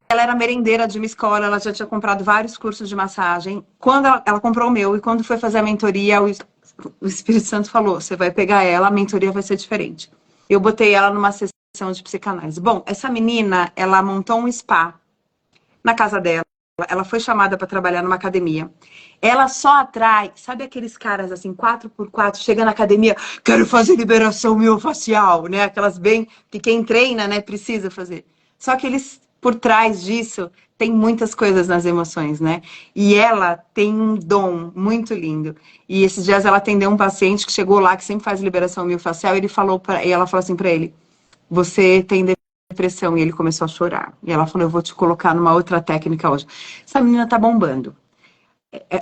Ela era merendeira de uma escola, ela já tinha comprado vários cursos de massagem. Quando ela comprou o meu, e quando foi fazer a mentoria, o Espírito Santo falou, você vai pegar ela, a mentoria vai ser diferente. Eu botei ela numa sessão de psicanálise. Bom, essa menina, ela montou um spa na casa dela, ela foi chamada para trabalhar numa academia. Ela só atrai, sabe aqueles caras assim, 4x4, chega na academia, quero fazer liberação miofascial, né? Aquelas bem, que quem treina, né, precisa fazer. Só que eles... Por trás disso, tem muitas coisas nas emoções, né? E ela tem um dom muito lindo. E esses dias ela atendeu um paciente que chegou lá, que sempre faz liberação miofascial, e ela falou assim para ele, você tem depressão. E ele começou a chorar. E ela falou, eu vou te colocar numa outra técnica hoje. Essa menina tá bombando.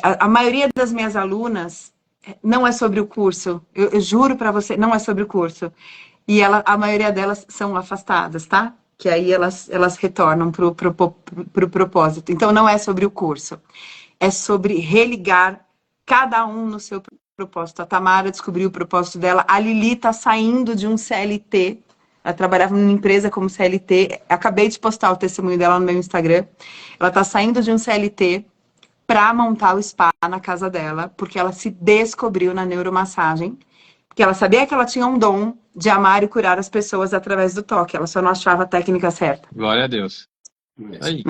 A maioria das minhas alunas não é sobre o curso. Eu juro para você, não é sobre o curso. E a maioria delas são afastadas, tá? Que aí elas retornam para o propósito. Então, não é sobre o curso. É sobre religar cada um no seu propósito. A Tamara descobriu o propósito dela. A Lili está saindo de um CLT. Ela trabalhava numa empresa como CLT. Acabei de postar o testemunho dela no meu Instagram. Ela está saindo de um CLT para montar o spa na casa dela, porque ela se descobriu na neuromassagem. Porque ela sabia que ela tinha um dom de amar e curar as pessoas através do toque. Ela só não achava a técnica certa.
Glória a Deus.
Aí.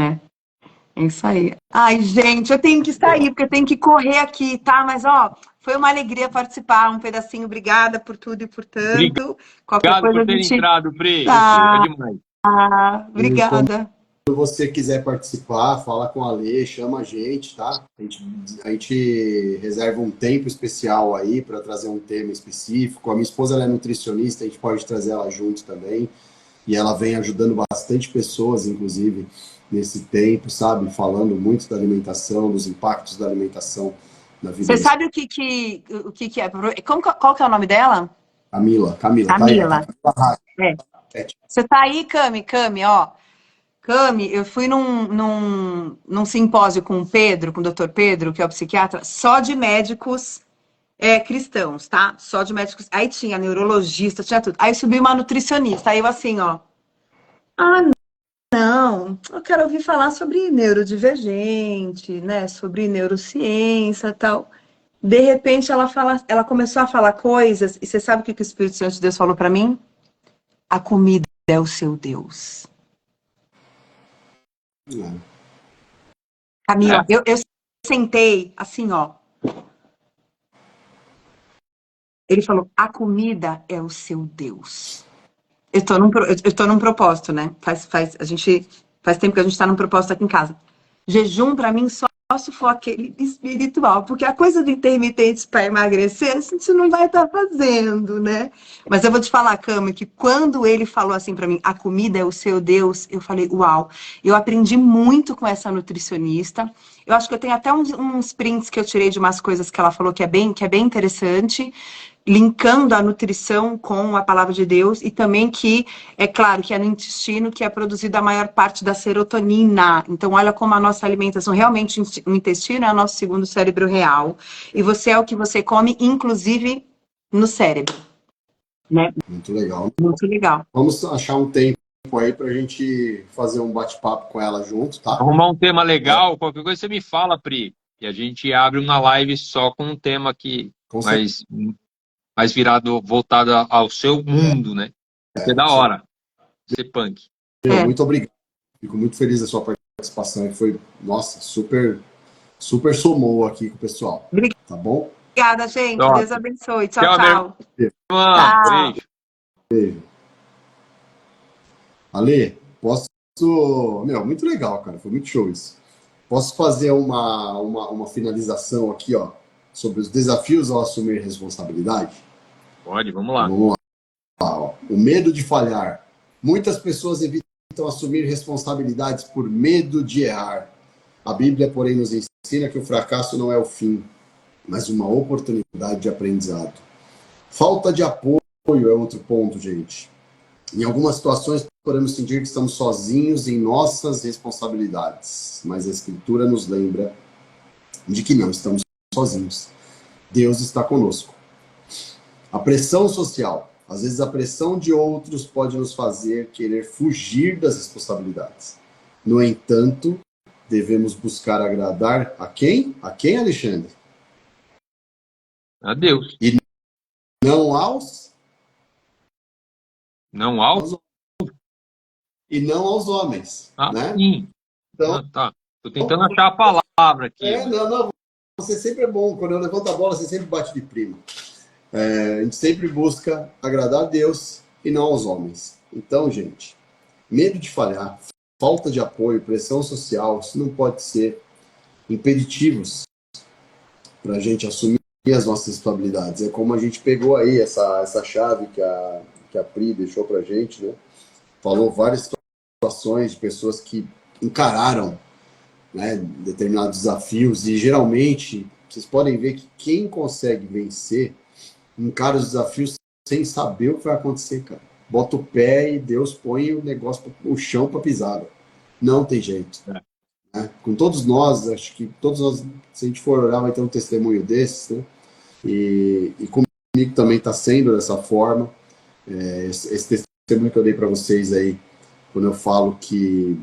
É isso aí. Ai, gente, eu tenho que sair, porque eu tenho que correr aqui, tá? Mas, ó, foi uma alegria participar, um pedacinho. Obrigada por tudo e por tanto.
Obrigado por ter entrado, Pri.
Tá.
É demais.
Obrigada.
Se você quiser participar, fala com a Lê, chama a gente, tá? A gente reserva um tempo especial aí para trazer um tema específico. A minha esposa ela é nutricionista, a gente pode trazer ela junto também. E ela vem ajudando bastante pessoas, inclusive, nesse tempo, sabe? Falando muito da alimentação, dos impactos da alimentação na vida.
Você sabe o que é? Qual que é o nome dela?
Camila.
Camila. Tá aí, Você tá aí, Cami, ó. Cami, eu fui num simpósio com o Pedro, com o Dr. Pedro, que é o psiquiatra, só de médicos cristãos, tá? Só de médicos. Aí tinha neurologista, tinha tudo. Aí subiu uma nutricionista. Aí eu assim, ó. Não, eu quero ouvir falar sobre neurodivergente, né? Sobre neurociência e tal. De repente ela começou a falar coisas, e você sabe o que o Espírito Santo de Deus falou pra mim? A comida é o seu Deus. Camila, eu sentei assim, ó. Ele falou, a comida é o seu Deus. Eu tô num propósito, né? Faz tempo que a gente tá num propósito aqui em casa. Jejum, pra mim, só se for aquele espiritual, porque a coisa do intermitente para emagrecer, a gente não vai estar fazendo, né? Mas eu vou te falar, Cami, que quando ele falou assim para mim, a comida é o seu Deus, eu falei, uau, eu aprendi muito com essa nutricionista. Eu acho que eu tenho até uns prints que eu tirei de umas coisas que ela falou que é bem interessante. linkando a nutrição com a palavra de Deus, e também que, é claro, que é no intestino que é produzida a maior parte da serotonina. Então, olha como a nossa alimentação, realmente, o intestino é o nosso segundo cérebro real, e você é o que você come, inclusive, no cérebro. Né?
Muito legal.
Muito legal.
Vamos achar um tempo aí pra gente fazer um bate-papo com ela junto, tá?
Arrumar um tema legal, qualquer coisa você me fala, Pri. E a gente abre uma live só com um tema que
Com certeza.
mais virado, voltado ao seu mundo, né? Porque é da hora ser punk.
Muito obrigado. Fico muito feliz da sua participação. E foi, nossa, super somou aqui com o pessoal. Tá bom?
Obrigada, gente.
Top.
Deus abençoe. Tchau,
Tchau,
tchau.
Tchau.
Beijo. Ale, posso... Meu, muito legal, cara. Foi muito show isso. Posso fazer uma finalização aqui, ó, sobre os desafios ao assumir responsabilidade?
Pode, vamos lá.
Vamos lá, ó. O medo de falhar. Muitas pessoas evitam assumir responsabilidades por medo de errar. A Bíblia, porém, nos ensina que o fracasso não é o fim, mas uma oportunidade de aprendizado. Falta de apoio é outro ponto, gente. Em algumas situações, podemos sentir que estamos sozinhos em nossas responsabilidades, mas a Escritura nos lembra de que não estamos sozinhos. Deus está conosco. A pressão social. Às vezes a pressão de outros pode nos fazer querer fugir das responsabilidades. No entanto, devemos buscar agradar a quem? A quem, Alexandre?
A Deus.
E não aos?
Não aos?
E não aos homens. Né?
Sim.
Então,
tá. Tô tentando achar a palavra aqui.
Não. Você sempre é bom. Quando eu levanto a bola, você sempre bate de prima. A gente sempre busca agradar a Deus e não aos homens. Então, gente, medo de falhar, falta de apoio, pressão social, isso não pode ser impeditivos para a gente assumir as nossas responsabilidades. É como a gente pegou aí essa chave que a Pri deixou para a gente, né? Falou várias situações de pessoas que encararam, né, determinados desafios, e geralmente vocês podem ver que quem consegue vencer encara os desafios sem saber o que vai acontecer, cara. Bota o pé e Deus põe o negócio, o chão para pisar. Não tem jeito. Né? Com todos nós, acho que todos nós, se a gente for olhar, vai ter um testemunho desses, né? E comigo também está sendo dessa forma. Esse testemunho que eu dei para vocês aí, quando eu falo que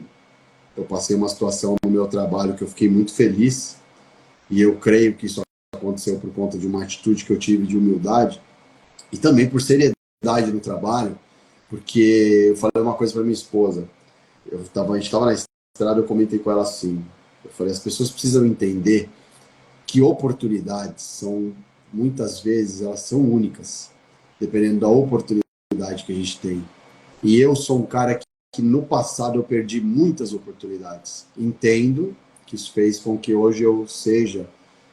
eu passei uma situação no meu trabalho que eu fiquei muito feliz, e eu creio que isso aconteceu por conta de uma atitude que eu tive de humildade, e também por seriedade no trabalho, porque eu falei uma coisa para minha esposa. A gente estava na estrada, eu comentei com ela assim, eu falei, as pessoas precisam entender que oportunidades são, muitas vezes, elas são únicas, dependendo da oportunidade que a gente tem. E eu sou um cara que no passado eu perdi muitas oportunidades. Entendo que isso fez com que hoje eu seja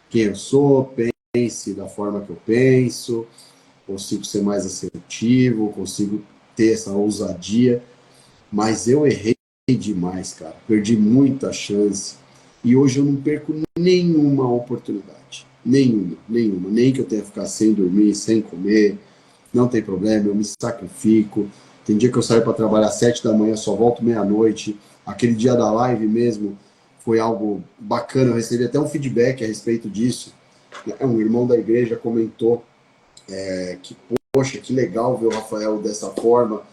quem eu sou, pense da forma que eu penso, consigo ser mais assertivo, consigo ter essa ousadia, mas eu errei demais, cara. Perdi muita chance e hoje eu não perco nenhuma oportunidade. Nenhuma. Nem que eu tenha que ficar sem dormir, sem comer, não tem problema, eu me sacrifico. Tem dia que eu saio para trabalhar às 7 da manhã, só volto meia-noite. Aquele dia da live mesmo foi algo bacana, eu recebi até um feedback a respeito disso. Um irmão da igreja comentou que, poxa, que legal ver o Rafael dessa forma,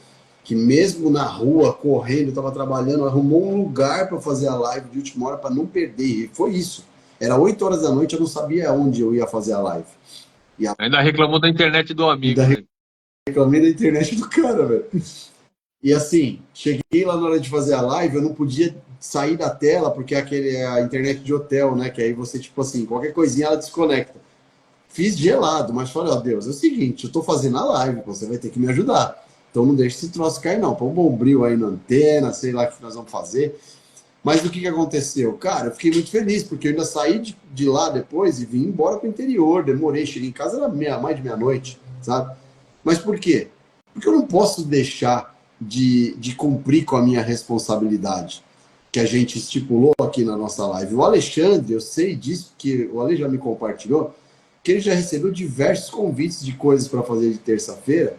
que mesmo na rua, correndo, estava trabalhando, arrumou um lugar para fazer a live de última hora para não perder. E foi isso. Era 8 horas da noite, eu não sabia onde eu ia fazer a live.
Ainda reclamou da internet do amigo.
Reclamei da internet do cara, velho. E assim, cheguei lá na hora de fazer a live, eu não podia sair da tela, porque é a internet de hotel, né? Que aí você, tipo assim, qualquer coisinha ela desconecta. Fiz gelado, mas falei, ó, Deus, é o seguinte, eu tô fazendo a live, você vai ter que me ajudar. Então não deixe esse troço cair, não. Põe um bombril aí na antena, sei lá o que nós vamos fazer. Mas o que aconteceu? Cara, eu fiquei muito feliz, porque eu ainda saí de lá depois e vim embora pro interior. Demorei, cheguei em casa, era mais de meia-noite, sabe? Mas por quê? Porque eu não posso deixar de cumprir com a minha responsabilidade, que a gente estipulou aqui na nossa live. O Alexandre, eu sei disso, que o Ale já me compartilhou, que ele já recebeu diversos convites de coisas para fazer de terça-feira,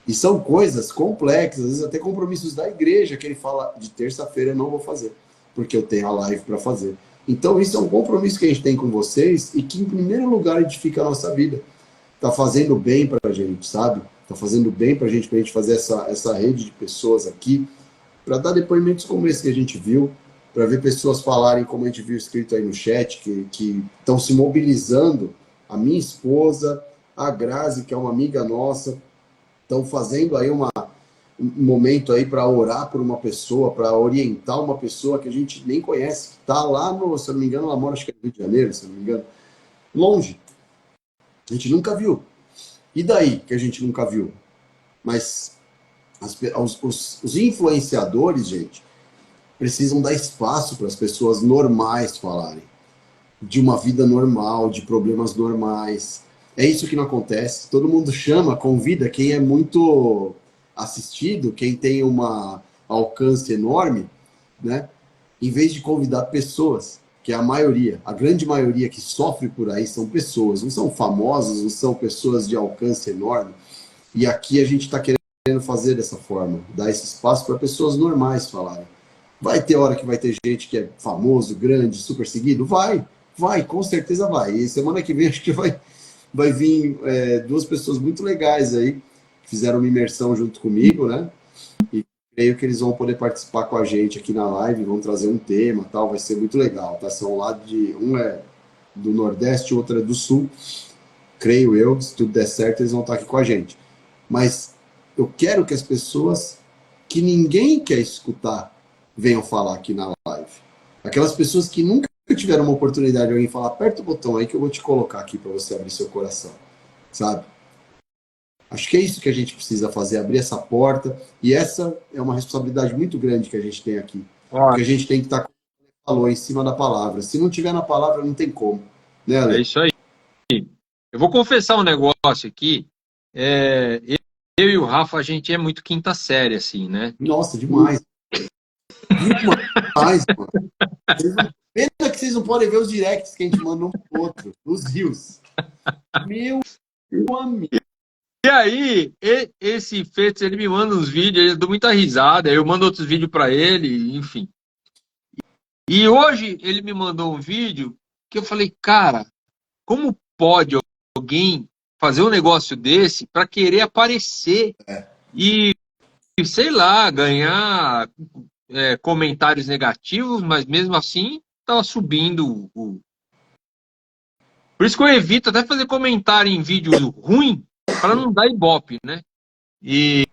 e são coisas complexas, às vezes até compromissos da igreja, que ele fala, de terça-feira eu não vou fazer, porque eu tenho a live para fazer. Então isso é um compromisso que a gente tem com vocês, e que em primeiro lugar edifica a nossa vida. Tá fazendo bem para a gente, sabe? Tá fazendo bem para a gente fazer essa rede de pessoas aqui, para dar depoimentos como esse que a gente viu, para ver pessoas falarem, como a gente viu escrito aí no chat, que estão se mobilizando. A minha esposa, a Grazi, que é uma amiga nossa, estão fazendo aí um momento aí para orar por uma pessoa, para orientar uma pessoa que a gente nem conhece, que está lá no, se eu não me engano, ela mora, acho que é no Rio de Janeiro, se eu não me engano, longe. A gente nunca viu. E daí que a gente nunca viu? Mas os influenciadores, gente, precisam dar espaço para as pessoas normais falarem. De uma vida normal, de problemas normais. É isso que não acontece. Todo mundo chama, convida quem é muito assistido, quem tem uma alcance enorme, né? Em vez de convidar pessoas, que é a maioria, a grande maioria que sofre por aí são pessoas, não são famosos, não são pessoas de alcance enorme. E aqui a gente está querendo fazer dessa forma, dar esse espaço para pessoas normais falarem. Vai ter hora que vai ter gente que é famoso, grande, super seguido? Vai, com certeza vai. E semana que vem acho que vai vir duas pessoas muito legais aí, que fizeram uma imersão junto comigo, né? E creio que eles vão poder participar com a gente aqui na live, vão trazer um tema, tal, vai ser muito legal, tá? São lá um é do Nordeste, outro é do Sul, creio eu, se tudo der certo, eles vão estar aqui com a gente. Mas eu quero que as pessoas que ninguém quer escutar venham falar aqui na live. Aquelas pessoas que nunca tiveram uma oportunidade de alguém falar, aperta o botão aí que eu vou te colocar aqui para você abrir seu coração, sabe? Acho que é isso que a gente precisa fazer, abrir essa porta, e essa é uma responsabilidade muito grande que a gente tem aqui. Porque a gente tem que estar, como você falou, em cima da palavra. Se não tiver na palavra, não tem como. Né, Ale?
É isso aí. Eu vou confessar um negócio aqui. Eu e o Rafa, a gente é muito quinta série, assim, né?
Nossa, demais. Demais, mano. Pena que vocês não podem ver os directs que a gente manda um pro outro, nos rios. Meu amigo.
E aí, esse Fetz, ele me manda uns vídeos, eu dou muita risada, eu mando outros vídeos para ele, enfim. E hoje ele me mandou um vídeo que eu falei, cara, como pode alguém fazer um negócio desse para querer aparecer e, sei lá, ganhar comentários negativos, mas mesmo assim estava subindo o. Por isso que eu evito até fazer comentário em vídeo ruim para não dar ibope, né? E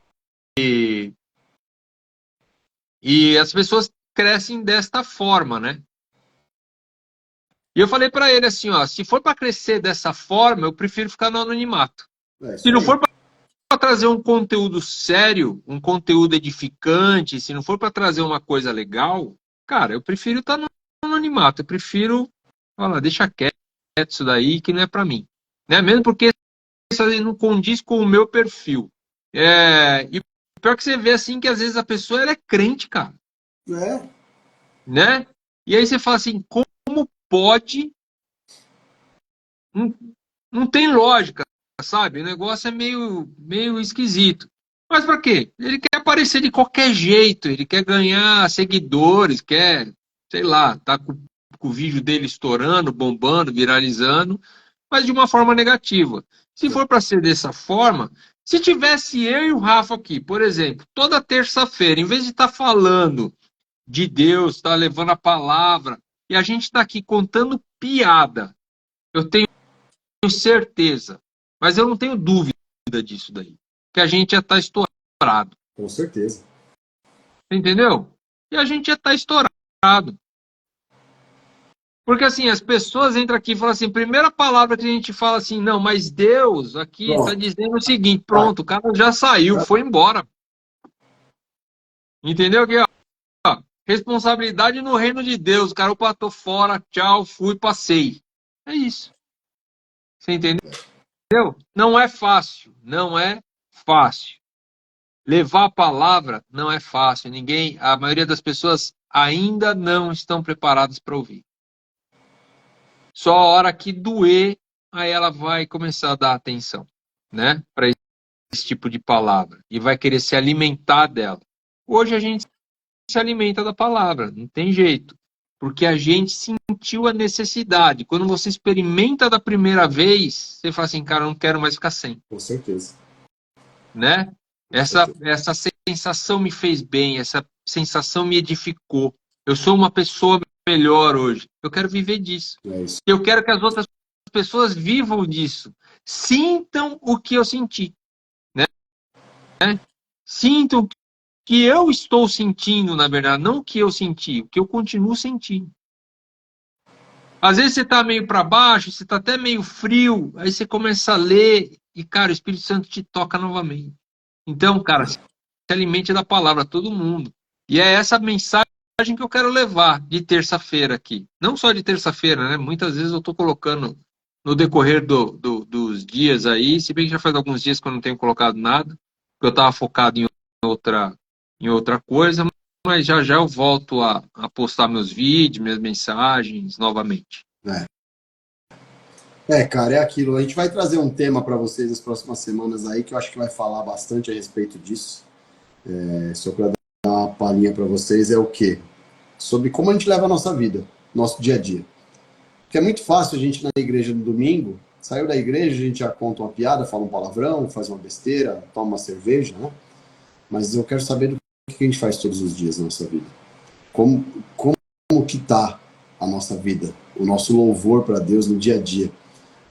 as pessoas crescem desta forma, né? E eu falei para ele assim, ó, se for para crescer dessa forma, eu prefiro ficar no anonimato. Se não for para trazer um conteúdo sério, um conteúdo edificante, se não for para trazer uma coisa legal, cara, eu prefiro estar no anonimato. Eu prefiro, olha, deixa quieto isso daí que não é para mim, né? Mesmo porque isso aí não condiz com o meu perfil. E pior que você vê assim que às vezes a pessoa ela é crente, cara. Né? E aí você fala assim, como pode? Não, não tem lógica, sabe? O negócio é meio esquisito. Mas para quê? Ele quer aparecer de qualquer jeito, ele quer ganhar seguidores, quer, sei lá, tá com o vídeo dele estourando, bombando, viralizando, mas de uma forma negativa. Se for para ser dessa forma, se tivesse eu e o Rafa aqui, por exemplo, toda terça-feira, em vez de estar falando de Deus, estar levando a palavra, e a gente está aqui contando piada, eu tenho certeza, mas eu não tenho dúvida disso daí, que a gente já está estourado.
Com certeza.
Entendeu? E a gente já está estourado. Porque assim, as pessoas entram aqui e falam assim, primeira palavra que a gente fala assim, não, mas Deus aqui está dizendo o seguinte, pronto, o cara já saiu, foi embora. Entendeu? Aqui, ó, responsabilidade no reino de Deus, o cara, opa, tô fora, tchau, fui, passei. É isso. Você entendeu? Não é fácil, não é fácil. Levar a palavra não é fácil. A maioria das pessoas ainda não estão preparadas para ouvir. Só a hora que doer aí ela vai começar a dar atenção, né, para esse tipo de palavra e vai querer se alimentar dela. Hoje a gente se alimenta da palavra, não tem jeito, porque a gente sentiu a necessidade. Quando você experimenta da primeira vez, você fala assim, cara, eu não quero mais ficar sem,
Com certeza.
né?
Com certeza.
Essa sensação me fez bem, essa sensação me edificou. Eu sou uma pessoa melhor hoje. Eu quero viver disso.
É isso.
Eu quero que as outras pessoas vivam disso. Sintam o que eu senti, né? Sintam o que eu estou sentindo, na verdade, não o que eu senti, o que eu continuo sentindo. Às vezes você está meio para baixo, você está até meio frio, aí você começa a ler e, cara, o Espírito Santo te toca novamente. Então, cara, se alimente da palavra, todo mundo. E é essa mensagem que eu quero levar de terça-feira aqui. Não só de terça-feira, né? Muitas vezes eu estou colocando no decorrer dos dias aí, se bem que já faz alguns dias que eu não tenho colocado nada, porque eu estava focado em outra coisa, mas já já eu volto a postar meus vídeos, minhas mensagens novamente.
Cara, é aquilo. A gente vai trazer um tema para vocês nas próximas semanas aí, que eu acho que vai falar bastante a respeito disso. Só para dar uma palhinha para vocês, é o quê? Sobre como a gente leva a nossa vida, nosso dia a dia. Porque é muito fácil a gente ir na igreja no domingo, saiu da igreja, a gente já conta uma piada, fala um palavrão, faz uma besteira, toma uma cerveja, né? Mas eu quero saber do que a gente faz todos os dias na nossa vida. Como que tá a nossa vida, o nosso louvor para Deus no dia a dia,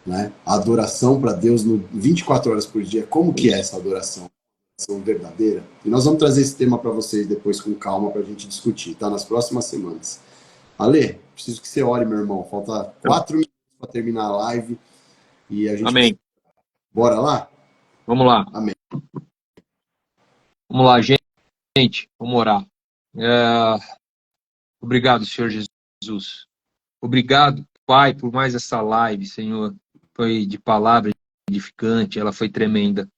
né? A adoração para Deus no 24 horas por dia, como que é essa adoração? Adoração verdadeira? E nós vamos trazer esse tema para vocês depois com calma para a gente discutir, tá? Nas próximas semanas. Ale, preciso que você ore, meu irmão. Falta 4 minutos para terminar a live e a gente...
Amém.
Bora lá?
Vamos lá.
Amém.
Vamos lá, gente. Vamos orar. Obrigado, Senhor Jesus. Obrigado, Pai, por mais essa live, Senhor. Foi de palavra edificante, ela foi tremenda.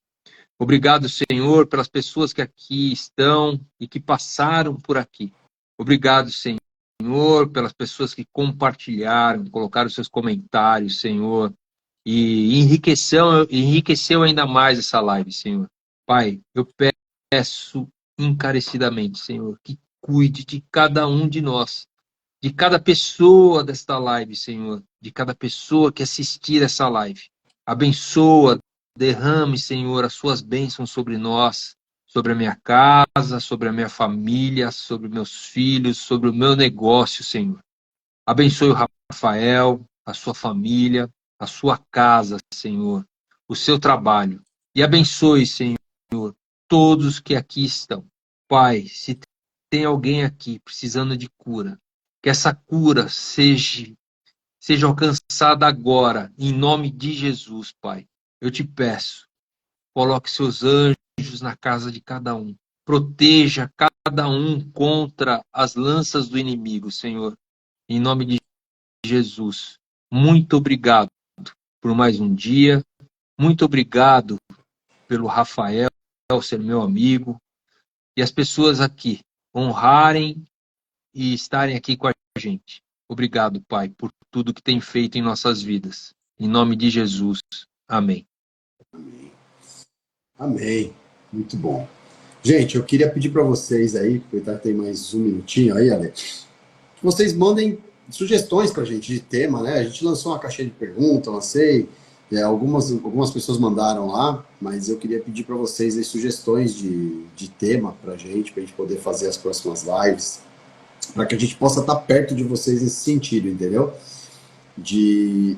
Obrigado, Senhor, pelas pessoas que aqui estão e que passaram por aqui. Obrigado, Senhor, pelas pessoas que compartilharam, colocaram seus comentários, Senhor, e enriqueceu ainda mais essa live, Senhor. Pai, eu peço encarecidamente, Senhor, que cuide de cada um de nós, de cada pessoa desta live, Senhor, de cada pessoa que assistir essa live. Abençoa, derrame, Senhor, as suas bênçãos sobre nós, sobre a minha casa, sobre a minha família, sobre meus filhos, sobre o meu negócio, Senhor. Abençoe o Rafael, a sua família, a sua casa, Senhor, o seu trabalho. E abençoe, Senhor, todos que aqui estão. Pai, se tem alguém aqui precisando de cura, que essa cura seja alcançada agora, em nome de Jesus, Pai. Eu te peço, coloque seus anjos na casa de cada um. Proteja cada um contra as lanças do inimigo, Senhor. Em nome de Jesus. Muito obrigado por mais um dia. Muito obrigado pelo Rafael ser meu amigo. E as pessoas aqui honrarem e estarem aqui com a gente. Obrigado, Pai, por tudo que tem feito em nossas vidas. Em nome de Jesus. Amém.
Amém. Amém. Muito bom. Gente, eu queria pedir para vocês aí, aproveitar que tem mais um minutinho aí, Alex, que vocês mandem sugestões para a gente de tema, né? A gente lançou uma caixinha de perguntas, lancei, algumas pessoas mandaram lá, mas eu queria pedir para vocês aí, sugestões de tema para a gente poder fazer as próximas lives, para que a gente possa estar perto de vocês nesse sentido, entendeu? De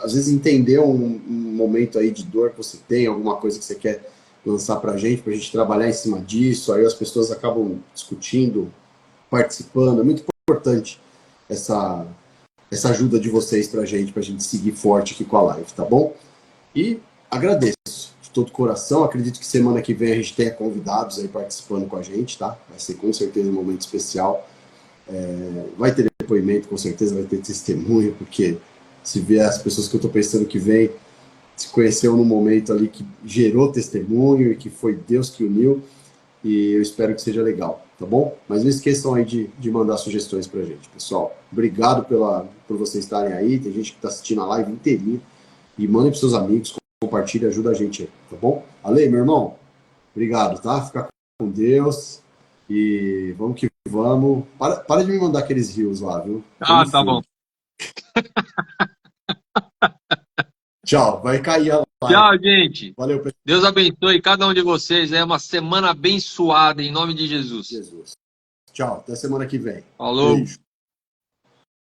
às vezes entender um momento aí de dor que você tem, alguma coisa que você quer lançar pra gente trabalhar em cima disso, aí as pessoas acabam discutindo, participando, é muito importante essa ajuda de vocês pra gente seguir forte aqui com a live, tá bom? E agradeço de todo coração, acredito que semana que vem a gente tenha convidados aí participando com a gente, tá? Vai ser com certeza um momento especial, vai ter depoimento, com certeza vai ter testemunho, porque se vier as pessoas que eu tô pensando que vem, se conheceu num momento ali que gerou testemunho e que foi Deus que uniu, e eu espero que seja legal, tá bom? Mas não esqueçam aí de mandar sugestões pra gente, pessoal. Obrigado por vocês estarem aí, tem gente que tá assistindo a live inteirinha, e mandem para seus amigos, compartilhe, ajuda a gente aí, tá bom? Ale, meu irmão, obrigado, tá? Fica com Deus e vamos que vamos. Para de me mandar aqueles rios lá, viu?
Ah, tá bom.
Tchau, vai cair a live.
Tchau, gente.
Valeu, pessoal.
Deus abençoe cada um de vocês. É uma semana abençoada em nome de Jesus.
Tchau, até semana que vem.
Falou.
Beijo.